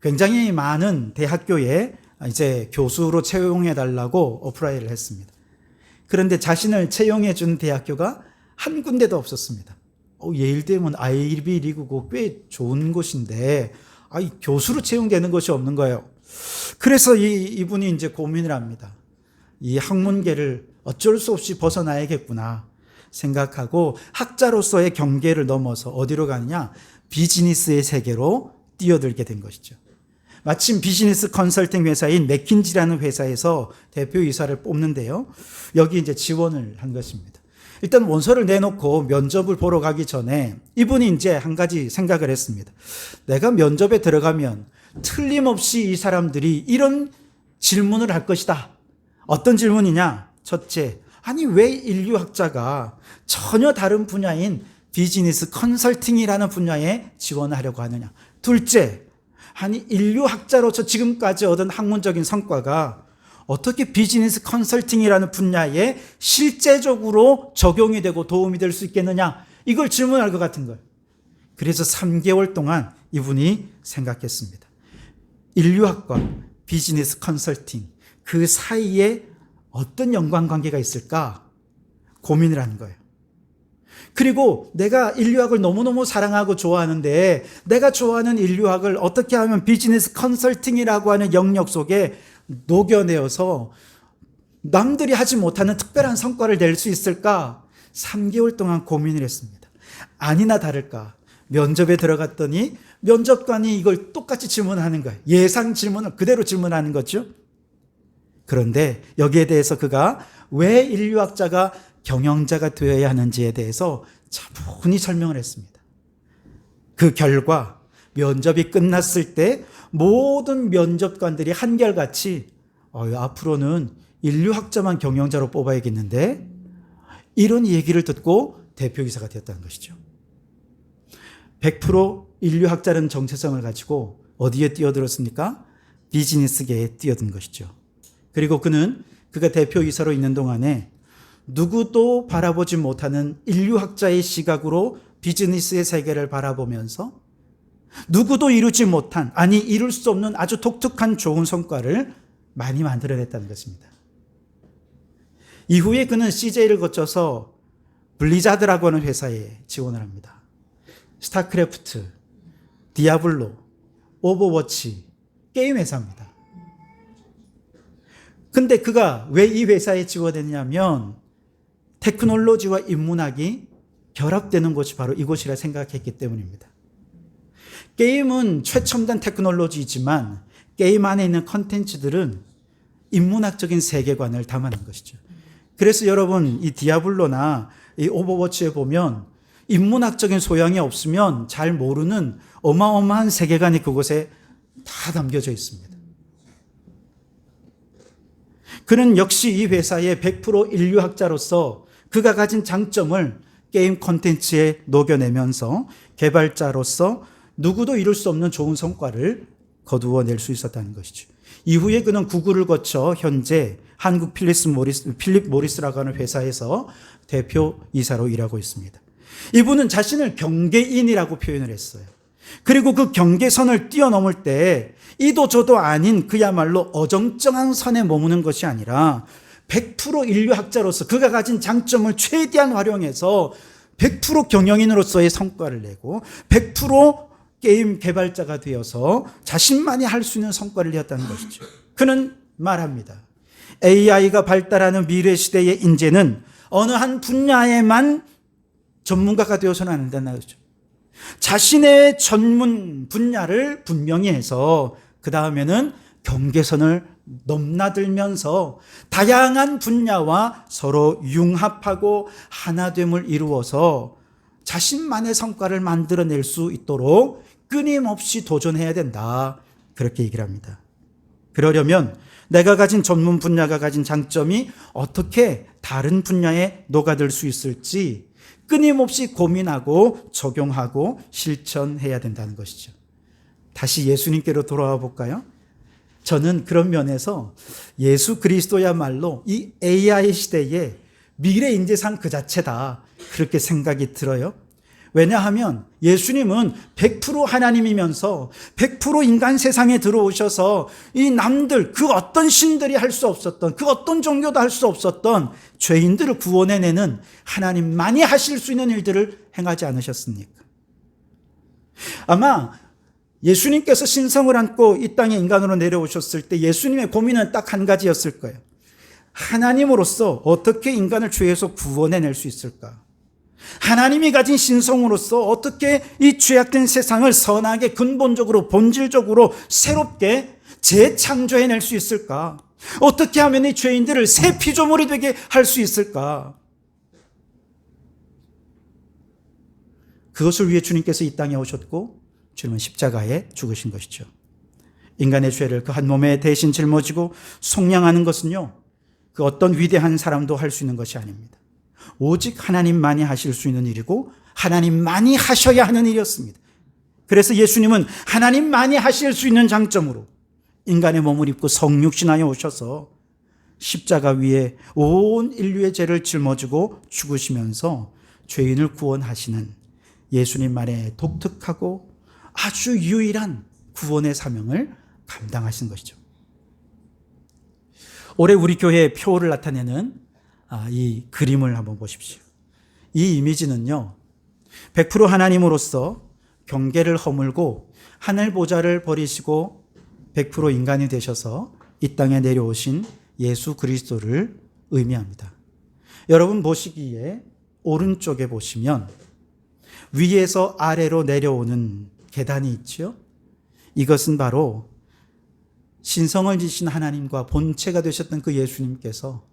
굉장히 많은 대학교에 이제 교수로 채용해 달라고 어플라이를 했습니다. 그런데 자신을 채용해 준 대학교가 한 군데도 없었습니다. 예일대면 아이비 리그고 꽤 좋은 곳인데 교수로 채용되는 것이 없는 거예요. 그래서 이분이 이제 고민을 합니다. 이 학문계를 어쩔 수 없이 벗어나야겠구나 생각하고 학자로서의 경계를 넘어서 어디로 가느냐? 비즈니스의 세계로 뛰어들게 된 것이죠. 마침 비즈니스 컨설팅 회사인 맥킨지라는 회사에서 대표이사를 뽑는데요. 여기 이제 지원을 한 것입니다. 일단 원서를 내놓고 면접을 보러 가기 전에 이분이 이제 한 가지 생각을 했습니다. 내가 면접에 들어가면 틀림없이 이 사람들이 이런 질문을 할 것이다. 어떤 질문이냐? 첫째, 아니 왜 인류학자가 전혀 다른 분야인 비즈니스 컨설팅이라는 분야에 지원하려고 하느냐? 둘째, 아니 인류학자로서 지금까지 얻은 학문적인 성과가 어떻게 비즈니스 컨설팅이라는 분야에 실제적으로 적용이 되고 도움이 될 수 있겠느냐? 이걸 질문할 것 같은 거예요. 그래서 3개월 동안 이분이 생각했습니다. 인류학과 비즈니스 컨설팅, 그 사이에 어떤 연관관계가 있을까? 고민을 한 거예요. 그리고 내가 인류학을 너무너무 사랑하고 좋아하는데 내가 좋아하는 인류학을 어떻게 하면 비즈니스 컨설팅이라고 하는 영역 속에 녹여내어서 남들이 하지 못하는 특별한 성과를 낼 수 있을까? 3개월 동안 고민을 했습니다. 아니나 다를까 면접에 들어갔더니 면접관이 이걸 똑같이 질문하는 거예요. 예상 질문을 그대로 질문하는 거죠. 그런데 여기에 대해서 그가 왜 인류학자가 경영자가 되어야 하는지에 대해서 차분히 설명을 했습니다. 그 결과 면접이 끝났을 때 모든 면접관들이 한결같이 앞으로는 인류학자만 경영자로 뽑아야겠는데 이런 얘기를 듣고 대표이사가 되었다는 것이죠. 100% 인류학자라는 정체성을 가지고 어디에 뛰어들었습니까? 비즈니스계에 뛰어든 것이죠. 그리고 그가 대표이사로 있는 동안에 누구도 바라보지 못하는 인류학자의 시각으로 비즈니스의 세계를 바라보면서 누구도 이루지 못한, 아니 이룰 수 없는 아주 독특한 좋은 성과를 많이 만들어냈다는 것입니다. 이후에 그는 CJ를 거쳐서 블리자드라고 하는 회사에 지원을 합니다. 스타크래프트, 디아블로, 오버워치, 게임 회사입니다. 근데 그가 왜 이 회사에 지원했냐면 테크놀로지와 인문학이 결합되는 곳이 바로 이곳이라 생각했기 때문입니다. 게임은 최첨단 테크놀로지이지만 게임 안에 있는 컨텐츠들은 인문학적인 세계관을 담아낸 것이죠. 그래서 여러분 이 디아블로나 이 오버워치에 보면 인문학적인 소양이 없으면 잘 모르는 어마어마한 세계관이 그곳에 다 담겨져 있습니다. 그는 역시 이 회사의 100% 인류학자로서 그가 가진 장점을 게임 콘텐츠에 녹여내면서 개발자로서 누구도 이룰 수 없는 좋은 성과를 거두어낼 수 있었다는 것이죠. 이후에 그는 구글을 거쳐 현재 한국 필립 모리스라고 하는 회사에서 대표 이사로 일하고 있습니다. 이분은 자신을 경계인이라고 표현을 했어요. 그리고 그 경계선을 뛰어넘을 때 이도 저도 아닌 그야말로 어정쩡한 선에 머무는 것이 아니라 100% 인류학자로서 그가 가진 장점을 최대한 활용해서 100% 경영인으로서의 성과를 내고 100% 게임 개발자가 되어서 자신만이 할 수 있는 성과를 내었다는 것이죠. 그는 말합니다. AI가 발달하는 미래 시대의 인재는 어느 한 분야에만 전문가가 되어서는 안 된다는 거죠. 자신의 전문 분야를 분명히 해서 그 다음에는 경계선을 넘나들면서 다양한 분야와 서로 융합하고 하나됨을 이루어서 자신만의 성과를 만들어낼 수 있도록 끊임없이 도전해야 된다. 그렇게 얘기를 합니다. 그러려면 내가 가진 전문 분야가 가진 장점이 어떻게 다른 분야에 녹아들 수 있을지 끊임없이 고민하고 적용하고 실천해야 된다는 것이죠. 다시 예수님께로 돌아와 볼까요? 저는 그런 면에서 예수 그리스도야말로 이 AI 시대의 미래 인재상 그 자체다. 그렇게 생각이 들어요. 왜냐하면 예수님은 100% 하나님이면서 100% 인간 세상에 들어오셔서 이 남들 그 어떤 신들이 할 수 없었던 그 어떤 종교도 할 수 없었던 죄인들을 구원해내는 하나님만이 하실 수 있는 일들을 행하지 않으셨습니까? 아마 예수님께서 신성을 안고 이 땅에 인간으로 내려오셨을 때 예수님의 고민은 딱 한 가지였을 거예요. 하나님으로서 어떻게 인간을 죄에서 구원해낼 수 있을까? 하나님이 가진 신성으로서 어떻게 이 죄악된 세상을 선하게 근본적으로 본질적으로 새롭게 재창조해낼 수 있을까? 어떻게 하면 이 죄인들을 새 피조물이 되게 할 수 있을까? 그것을 위해 주님께서 이 땅에 오셨고 주님은 십자가에 죽으신 것이죠. 인간의 죄를 그 한 몸에 대신 짊어지고 속량하는 것은요, 그 어떤 위대한 사람도 할 수 있는 것이 아닙니다. 오직 하나님만이 하실 수 있는 일이고 하나님만이 하셔야 하는 일이었습니다. 그래서 예수님은 하나님만이 하실 수 있는 장점으로 인간의 몸을 입고 성육신하여 오셔서 십자가 위에 온 인류의 죄를 짊어지고 죽으시면서 죄인을 구원하시는 예수님만의 독특하고 아주 유일한 구원의 사명을 감당하신 것이죠. 올해 우리 교회의 표를 나타내는 이 그림을 한번 보십시오. 이 이미지는요, 100% 하나님으로서 경계를 허물고 하늘 보좌를 버리시고 100% 인간이 되셔서 이 땅에 내려오신 예수 그리스도를 의미합니다. 여러분 보시기에 오른쪽에 보시면 위에서 아래로 내려오는 계단이 있죠. 이것은 바로 신성을 지신 하나님과 본체가 되셨던 그 예수님께서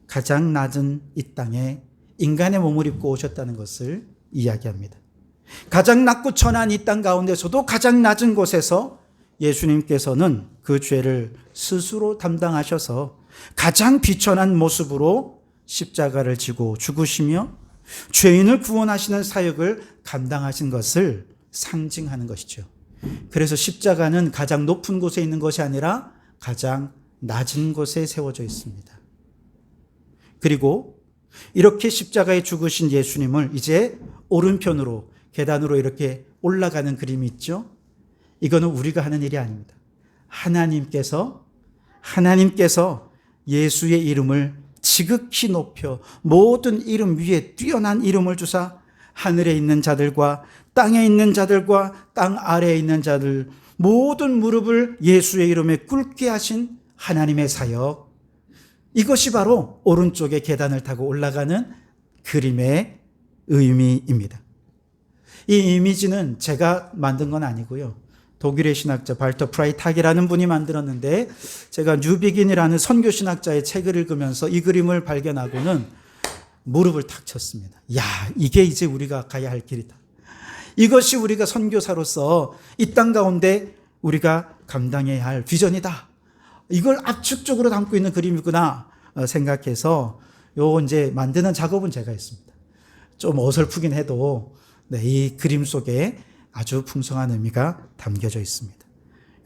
가장 낮은 이 땅에 인간의 몸을 입고 오셨다는 것을 이야기합니다. 가장 낮고 천한 이 땅 가운데서도 가장 낮은 곳에서 예수님께서는 그 죄를 스스로 담당하셔서 가장 비천한 모습으로 십자가를 지고 죽으시며 죄인을 구원하시는 사역을 감당하신 것을 상징하는 것이죠. 그래서 십자가는 가장 높은 곳에 있는 것이 아니라 가장 낮은 곳에 세워져 있습니다. 그리고 이렇게 십자가에 죽으신 예수님을 이제 오른편으로 계단으로 이렇게 올라가는 그림이 있죠. 이거는 우리가 하는 일이 아닙니다. 하나님께서 예수의 이름을 지극히 높여 모든 이름 위에 뛰어난 이름을 주사 하늘에 있는 자들과 땅에 있는 자들과 땅 아래에 있는 자들 모든 무릎을 예수의 이름에 꿇게 하신 하나님의 사역, 이것이 바로 오른쪽에 계단을 타고 올라가는 그림의 의미입니다. 이 이미지는 제가 만든 건 아니고요. 독일의 신학자 발터 프라이탁이라는 분이 만들었는데 제가 뉴비긴이라는 선교 신학자의 책을 읽으면서 이 그림을 발견하고는 무릎을 탁 쳤습니다. 야, 이게 이제 우리가 가야 할 길이다. 이것이 우리가 선교사로서 이 땅 가운데 우리가 감당해야 할 비전이다. 이걸 압축적으로 담고 있는 그림이구나 생각해서 이제 만드는 작업은 제가 했습니다. 좀 어설프긴 해도 이 그림 속에 아주 풍성한 의미가 담겨져 있습니다.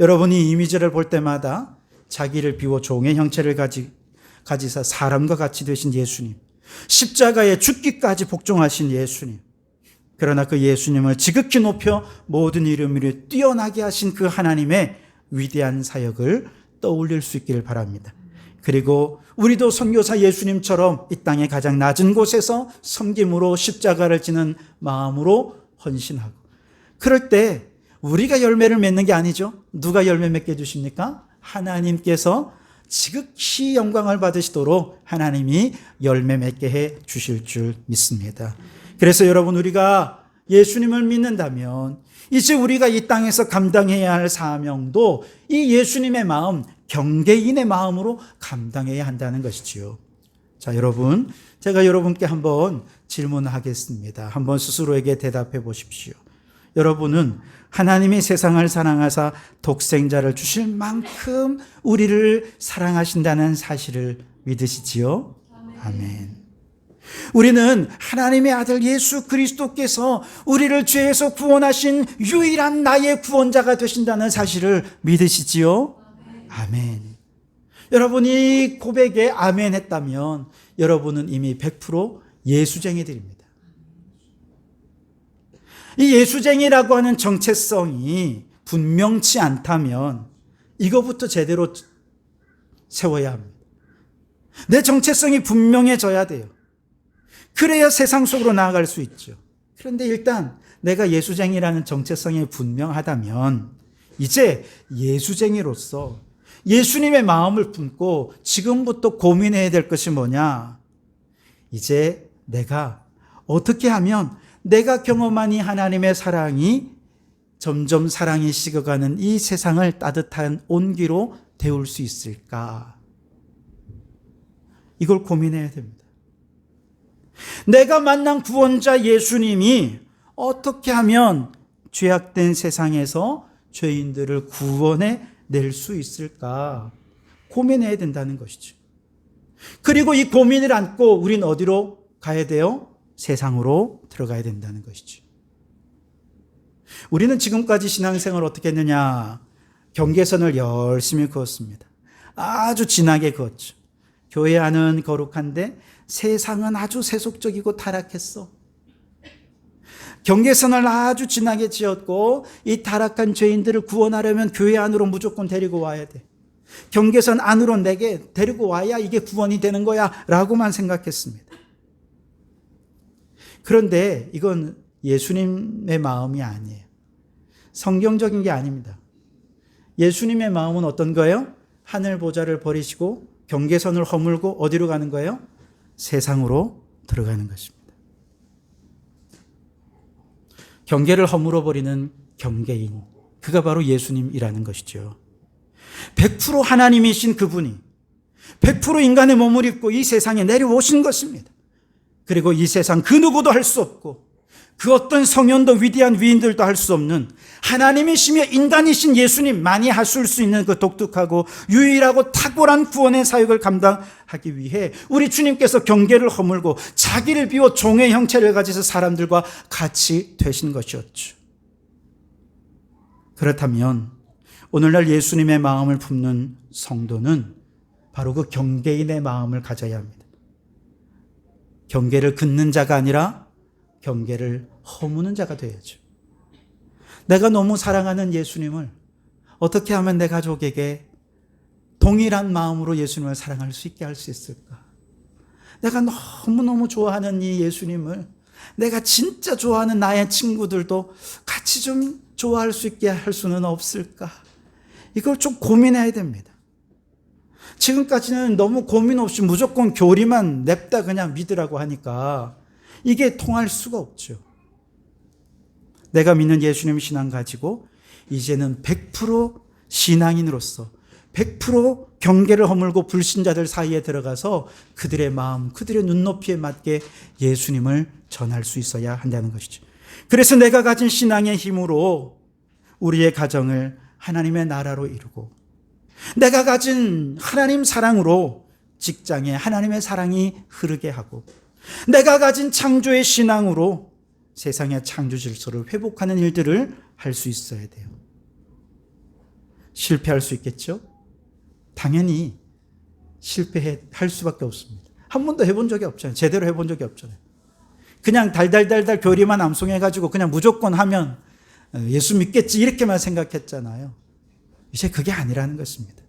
여러분이 이 이미지를 볼 때마다 자기를 비워 종의 형체를 가지사 사람과 같이 되신 예수님, 십자가에 죽기까지 복종하신 예수님, 그러나 그 예수님을 지극히 높여 모든 이름 위에 뛰어나게 하신 그 하나님의 위대한 사역을 떠올릴 수 있기를 바랍니다. 그리고 우리도 선교사 예수님처럼 이 땅의 가장 낮은 곳에서 섬김으로 십자가를 지는 마음으로 헌신하고, 그럴 때 우리가 열매를 맺는 게 아니죠. 누가 열매 맺게 해주십니까? 하나님께서 지극히 영광을 받으시도록 하나님이 열매 맺게 해 주실 줄 믿습니다. 그래서 여러분, 우리가 예수님을 믿는다면 이제 우리가 이 땅에서 감당해야 할 사명도 이 예수님의 마음, 경계인의 마음으로 감당해야 한다는 것이지요. 자, 여러분, 제가 여러분께 한번 질문하겠습니다. 한번 스스로에게 대답해 보십시오. 여러분은 하나님이 세상을 사랑하사 독생자를 주실 만큼 우리를 사랑하신다는 사실을 믿으시지요? 아멘. 우리는 하나님의 아들 예수 그리스도께서 우리를 죄에서 구원하신 유일한 나의 구원자가 되신다는 사실을 믿으시지요? 아멘. 여러분이 고백에 아멘 했다면 여러분은 이미 100% 예수쟁이들입니다. 이 예수쟁이라고 하는 정체성이 분명치 않다면 이거부터 제대로 세워야 합니다. 내 정체성이 분명해져야 돼요. 그래야 세상 속으로 나아갈 수 있죠. 그런데 일단 내가 예수쟁이라는 정체성이 분명하다면 이제 예수쟁이로서 예수님의 마음을 품고 지금부터 고민해야 될 것이 뭐냐? 이제 내가 어떻게 하면 내가 경험한 이 하나님의 사랑이 점점 사랑이 식어가는 이 세상을 따뜻한 온기로 데울 수 있을까? 이걸 고민해야 됩니다. 내가 만난 구원자 예수님이 어떻게 하면 죄악된 세상에서 죄인들을 구원해 낼 수 있을까? 고민해야 된다는 것이죠. 그리고 이 고민을 안고 우린 어디로 가야 돼요? 세상으로 들어가야 된다는 것이죠. 우리는 지금까지 신앙생활을 어떻게 했느냐? 경계선을 열심히 그었습니다. 아주 진하게 그었죠. 교회 안은 거룩한데 세상은 아주 세속적이고 타락했어. 경계선을 아주 진하게 지었고 이 타락한 죄인들을 구원하려면 교회 안으로 무조건 데리고 와야 돼. 경계선 안으로 내게 데리고 와야 이게 구원이 되는 거야 라고만 생각했습니다. 그런데 이건 예수님의 마음이 아니에요. 성경적인 게 아닙니다. 예수님의 마음은 어떤 거예요? 하늘 보좌를 버리시고 경계선을 허물고 어디로 가는 거예요? 세상으로 들어가는 것입니다. 경계를 허물어 버리는 경계인, 그가 바로 예수님이라는 것이죠. 100% 하나님이신 그분이 100% 인간의 몸을 입고 이 세상에 내려오신 것입니다. 그리고 이 세상 그 누구도 할 수 없고 그 어떤 성현도 위대한 위인들도 할 수 없는 하나님이시며 인간이신 예수님만이 하실 수 있는 그 독특하고 유일하고 탁월한 구원의 사역을 감당하기 위해 우리 주님께서 경계를 허물고 자기를 비워 종의 형체를 가지서 사람들과 같이 되신 것이었죠. 그렇다면 오늘날 예수님의 마음을 품는 성도는 바로 그 경계인의 마음을 가져야 합니다. 경계를 긋는 자가 아니라 경계를 허무는 자가 되어야죠. 내가 너무 사랑하는 예수님을 어떻게 하면 내 가족에게 동일한 마음으로 예수님을 사랑할 수 있게 할 수 있을까? 내가 너무너무 좋아하는 이 예수님을 내가 진짜 좋아하는 나의 친구들도 같이 좀 좋아할 수 있게 할 수는 없을까? 이걸 좀 고민해야 됩니다. 지금까지는 너무 고민 없이 무조건 교리만 냅다 그냥 믿으라고 하니까 이게 통할 수가 없죠. 내가 믿는 예수님 신앙 가지고 이제는 100% 신앙인으로서 100% 경계를 허물고 불신자들 사이에 들어가서 그들의 마음, 그들의 눈높이에 맞게 예수님을 전할 수 있어야 한다는 것이죠. 그래서 내가 가진 신앙의 힘으로 우리의 가정을 하나님의 나라로 이루고 내가 가진 하나님 사랑으로 직장에 하나님의 사랑이 흐르게 하고 내가 가진 창조의 신앙으로 세상의 창조 질서를 회복하는 일들을 할 수 있어야 돼요. 실패할 수 있겠죠? 당연히 실패할 수밖에 없습니다. 한 번도 해본 적이 없잖아요. 제대로 해본 적이 없잖아요. 그냥 달달달달 교리만 암송해가지고 그냥 무조건 하면 예수 믿겠지 이렇게만 생각했잖아요. 이제 그게 아니라는 것입니다.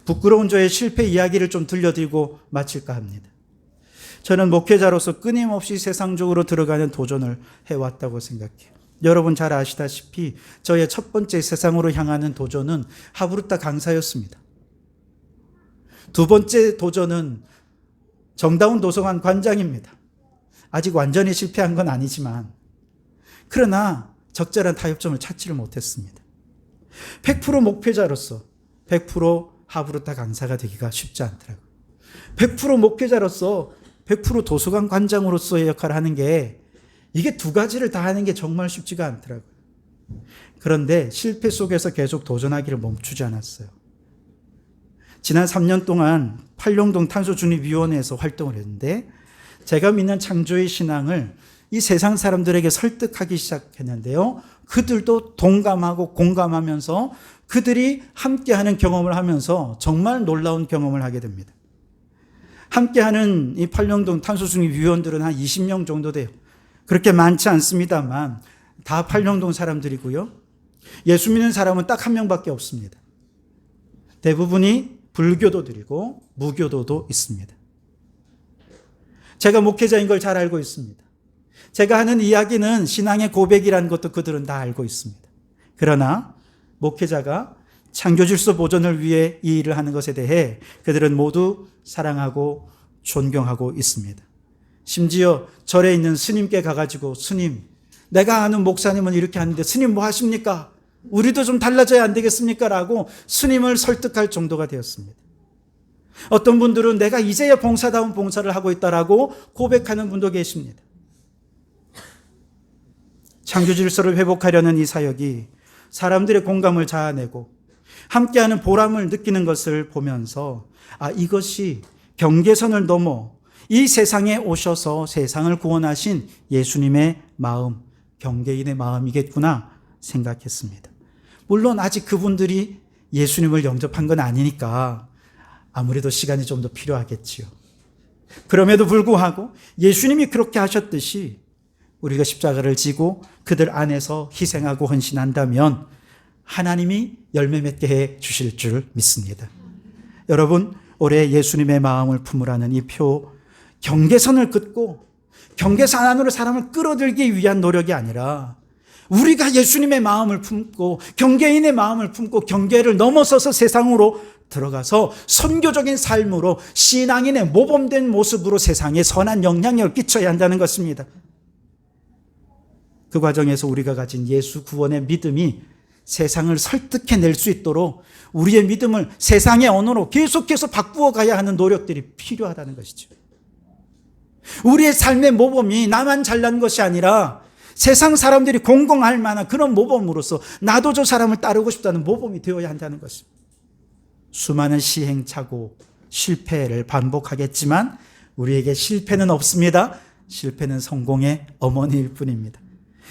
부끄러운 저의 실패 이야기를 좀 들려드리고 마칠까 합니다. 저는 목회자로서 끊임없이 세상적으로 들어가는 도전을 해왔다고 생각해요. 여러분 잘 아시다시피 저의 첫 번째 세상으로 향하는 도전은 하브루타 강사였습니다. 두 번째 도전은 정다운 도서관 관장입니다. 아직 완전히 실패한 건 아니지만 그러나 적절한 타협점을 찾지를 못했습니다. 100% 목회자로서 100% 하브루타 강사가 되기가 쉽지 않더라고요. 100% 목회자로서 100% 도서관 관장으로서의 역할을 하는 게 이게 두 가지를 다 하는 게 정말 쉽지가 않더라고요. 그런데 실패 속에서 계속 도전하기를 멈추지 않았어요. 지난 3년 동안 팔룡동 탄소중립위원회에서 활동을 했는데 제가 믿는 창조의 신앙을 이 세상 사람들에게 설득하기 시작했는데요. 그들도 동감하고 공감하면서 그들이 함께하는 경험을 하면서 정말 놀라운 경험을 하게 됩니다. 함께하는 이 팔룡동 탄소중립위원들은 한 20명 정도 돼요. 그렇게 많지 않습니다만 다 팔룡동 사람들이고요. 예수 믿는 사람은 딱 한 명밖에 없습니다. 대부분이 불교도들이고 무교도도 있습니다. 제가 목회자인 걸 잘 알고 있습니다. 제가 하는 이야기는 신앙의 고백이라는 것도 그들은 다 알고 있습니다. 그러나 목회자가 창조 질서 보존을 위해 이 일을 하는 것에 대해 그들은 모두 사랑하고 존경하고 있습니다. 심지어 절에 있는 스님께 가가지고 스님, 내가 아는 목사님은 이렇게 하는데 스님 뭐 하십니까? 우리도 좀 달라져야 안 되겠습니까? 라고 스님을 설득할 정도가 되었습니다. 어떤 분들은 내가 이제야 봉사다운 봉사를 하고 있다라고 고백하는 분도 계십니다. 창조 질서를 회복하려는 이 사역이 사람들의 공감을 자아내고 함께하는 보람을 느끼는 것을 보면서 이것이 경계선을 넘어 이 세상에 오셔서 세상을 구원하신 예수님의 마음, 경계인의 마음이겠구나 생각했습니다. 물론 아직 그분들이 예수님을 영접한 건 아니니까 아무래도 시간이 좀 더 필요하겠지요. 그럼에도 불구하고 예수님이 그렇게 하셨듯이 우리가 십자가를 지고 그들 안에서 희생하고 헌신한다면 하나님이 열매 맺게 해 주실 줄 믿습니다. 여러분, 올해 예수님의 마음을 품으라는 이 표, 경계선을 긋고 경계선 안으로 사람을 끌어들기 위한 노력이 아니라 우리가 예수님의 마음을 품고 경계인의 마음을 품고 경계를 넘어서서 세상으로 들어가서 선교적인 삶으로 신앙인의 모범된 모습으로 세상에 선한 영향력을 끼쳐야 한다는 것입니다. 그 과정에서 우리가 가진 예수 구원의 믿음이 세상을 설득해낼 수 있도록 우리의 믿음을 세상의 언어로 계속해서 바꾸어 가야 하는 노력들이 필요하다는 것이죠. 우리의 삶의 모범이 나만 잘난 것이 아니라 세상 사람들이 공경할 만한 그런 모범으로서 나도 저 사람을 따르고 싶다는 모범이 되어야 한다는 것입니다. 수많은 시행착오, 실패를 반복하겠지만 우리에게 실패는 없습니다. 실패는 성공의 어머니일 뿐입니다.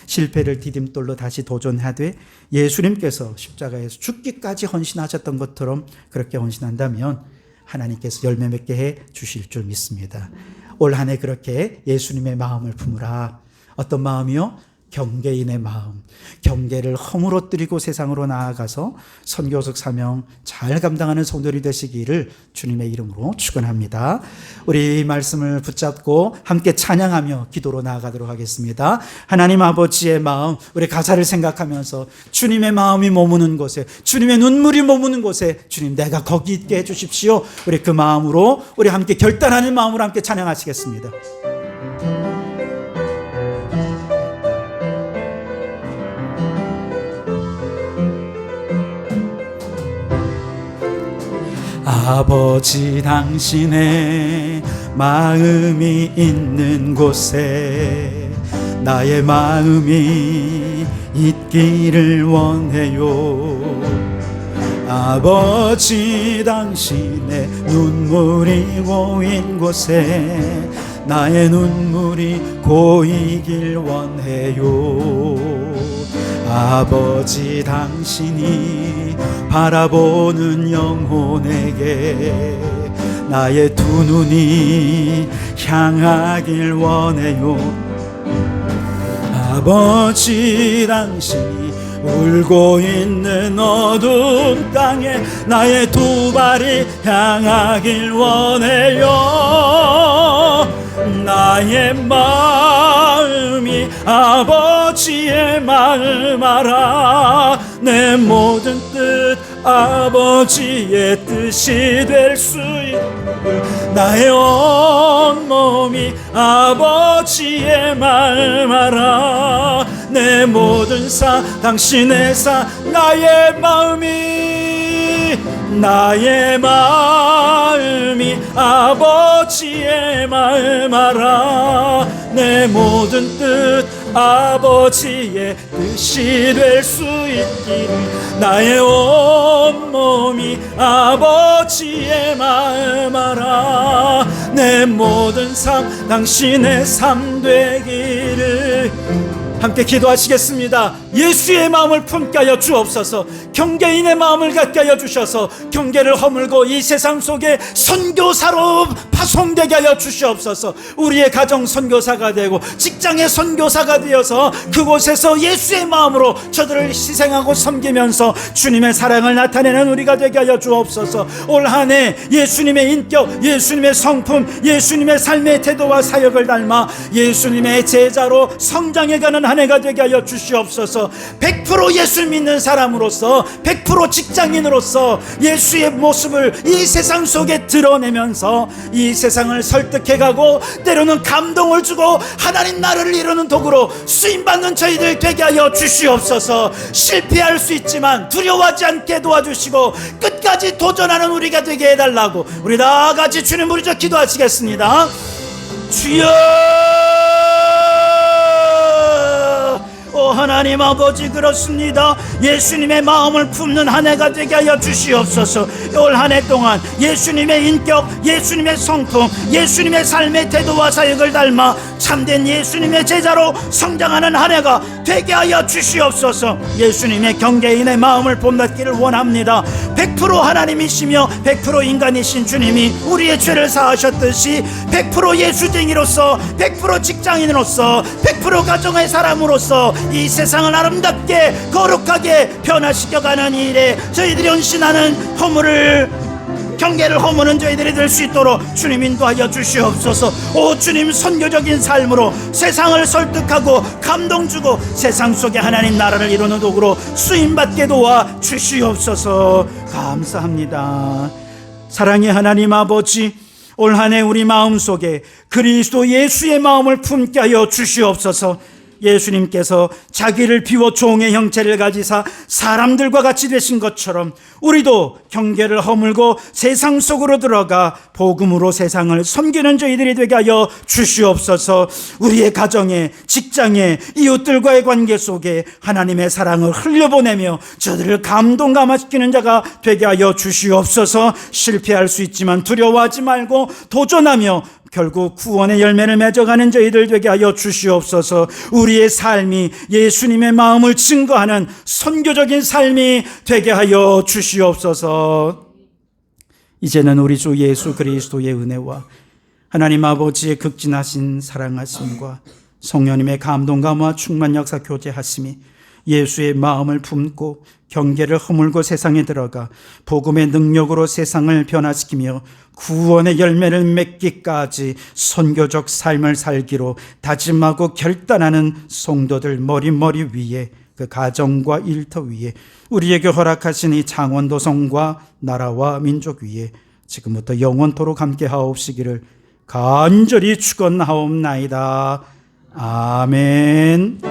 실패를 디딤돌로 다시 도전하되 예수님께서 십자가에서 죽기까지 헌신하셨던 것처럼 그렇게 헌신한다면 하나님께서 열매 맺게 해 주실 줄 믿습니다. 올 한 해 그렇게 예수님의 마음을 품으라. 어떤 마음이요? 경계인의 마음. 경계를 허물어뜨리고 세상으로 나아가서 선교적 사명 잘 감당하는 성도들이 되시기를 주님의 이름으로 축원합니다. 우리 말씀을 붙잡고 함께 찬양하며 기도로 나아가도록 하겠습니다. 하나님 아버지의 마음, 우리 가사를 생각하면서 주님의 마음이 머무는 곳에, 주님의 눈물이 머무는 곳에 주님 내가 거기 있게 해주십시오. 우리 그 마음으로 우리 함께 결단하는 마음으로 함께 찬양하시겠습니다. 아버지 당신의 마음이 있는 곳에 나의 마음이 있기를 원해요. 아버지 당신의 눈물이 고인 곳에 나의 눈물이 고이길 원해요. 아버지 당신이 바라보는 영혼에게 나의 두 눈이 향하길 원해요. 아버지 당신이 울고 있는 어두운 땅에 나의 두 발이 향하길 원해요. 나의 마음이 아버지의 마음 알아. 내 모든 뜻 아버지의 뜻이 될 수 있고 나의 온몸이 아버지의 마음 알아. 내 모든 사 당신의 사 나의 마음이 아버지의 마음 알아. 내 모든 뜻 아버지의 뜻이 될 수 있기를 나의 온몸이 아버지의 마음 알아. 내 모든 삶 당신의 삶 되기를. 함께 기도하시겠습니다. 예수의 마음을 품게 하여 주옵소서. 경계인의 마음을 갖게 하여 주셔서 경계를 허물고 이 세상 속에 선교사로 파송되게 하여 주시옵소서. 우리의 가정 선교사가 되고 직장의 선교사가 되어서 그곳에서 예수의 마음으로 저들을 희생하고 섬기면서 주님의 사랑을 나타내는 우리가 되게 하여 주옵소서. 올 한 해 예수님의 인격, 예수님의 성품, 예수님의 삶의 태도와 사역을 닮아 예수님의 제자로 성장해가는 한 해가 되게 하여 주시옵소서. 100% 예수 믿는 사람으로서 100% 직장인으로서 예수의 모습을 이 세상 속에 드러내면서 이 세상을 설득해가고 때로는 감동을 주고 하나님 나라를 이루는 도구로 쓰임받는 저희들 되게 하여 주시옵소서. 실패할 수 있지만 두려워하지 않게 도와주시고 끝까지 도전하는 우리가 되게 해달라고 우리 다 같이 주님 부르짖어 기도하시겠습니다. 주여, 오 하나님 아버지, 그렇습니다. 예수님의 마음을 품는 한 해가 되게 하여 주시옵소서. 올 한 해 동안 예수님의 인격, 예수님의 성품, 예수님의 삶의 태도와 사역을 닮아 참된 예수님의 제자로 성장하는 한 해가 되게 하여 주시옵소서. 예수님의 경계인의 마음을 본받기를 원합니다. 100% 하나님이시며 100% 인간이신 주님이 우리의 죄를 사하셨듯이 100% 예수쟁이로서 100% 직장인으로서 100% 가정의 사람으로서 이 세상을 아름답게 거룩하게 변화시켜가는 일에 저희들이 헌신하는 경계를 허무는 저희들이 될 수 있도록 주님 인도하여 주시옵소서. 오 주님, 선교적인 삶으로 세상을 설득하고 감동 주고 세상 속에 하나님 나라를 이루는 도구로 쓰임받게 도와 주시옵소서. 감사합니다. 사랑의 하나님 아버지, 올 한 해 우리 마음속에 그리스도 예수의 마음을 품게 하여 주시옵소서. 예수님께서 자기를 비워 종의 형체를 가지사 사람들과 같이 되신 것처럼 우리도 경계를 허물고 세상 속으로 들어가 복음으로 세상을 섬기는 저희들이 되게 하여 주시옵소서. 우리의 가정에, 직장에, 이웃들과의 관계 속에 하나님의 사랑을 흘려보내며 저들을 감동감화시키는 자가 되게 하여 주시옵소서. 실패할 수 있지만 두려워하지 말고 도전하며 결국 구원의 열매를 맺어가는 저희들 되게 하여 주시옵소서. 우리의 삶이 예수님의 마음을 증거하는 선교적인 삶이 되게 하여 주시옵소서. 이제는 우리 주 예수 그리스도의 은혜와 하나님 아버지의 극진하신 사랑하심과 성령님의 감동감화 충만 역사 교제하심이 예수의 마음을 품고 경계를 허물고 세상에 들어가 복음의 능력으로 세상을 변화시키며 구원의 열매를 맺기까지 선교적 삶을 살기로 다짐하고 결단하는 성도들 머리 위에, 그 가정과 일터 위에, 우리에게 허락하신 이 창원도성과 나라와 민족 위에 지금부터 영원토록 함께 하옵시기를 간절히 축원하옵나이다. 아멘.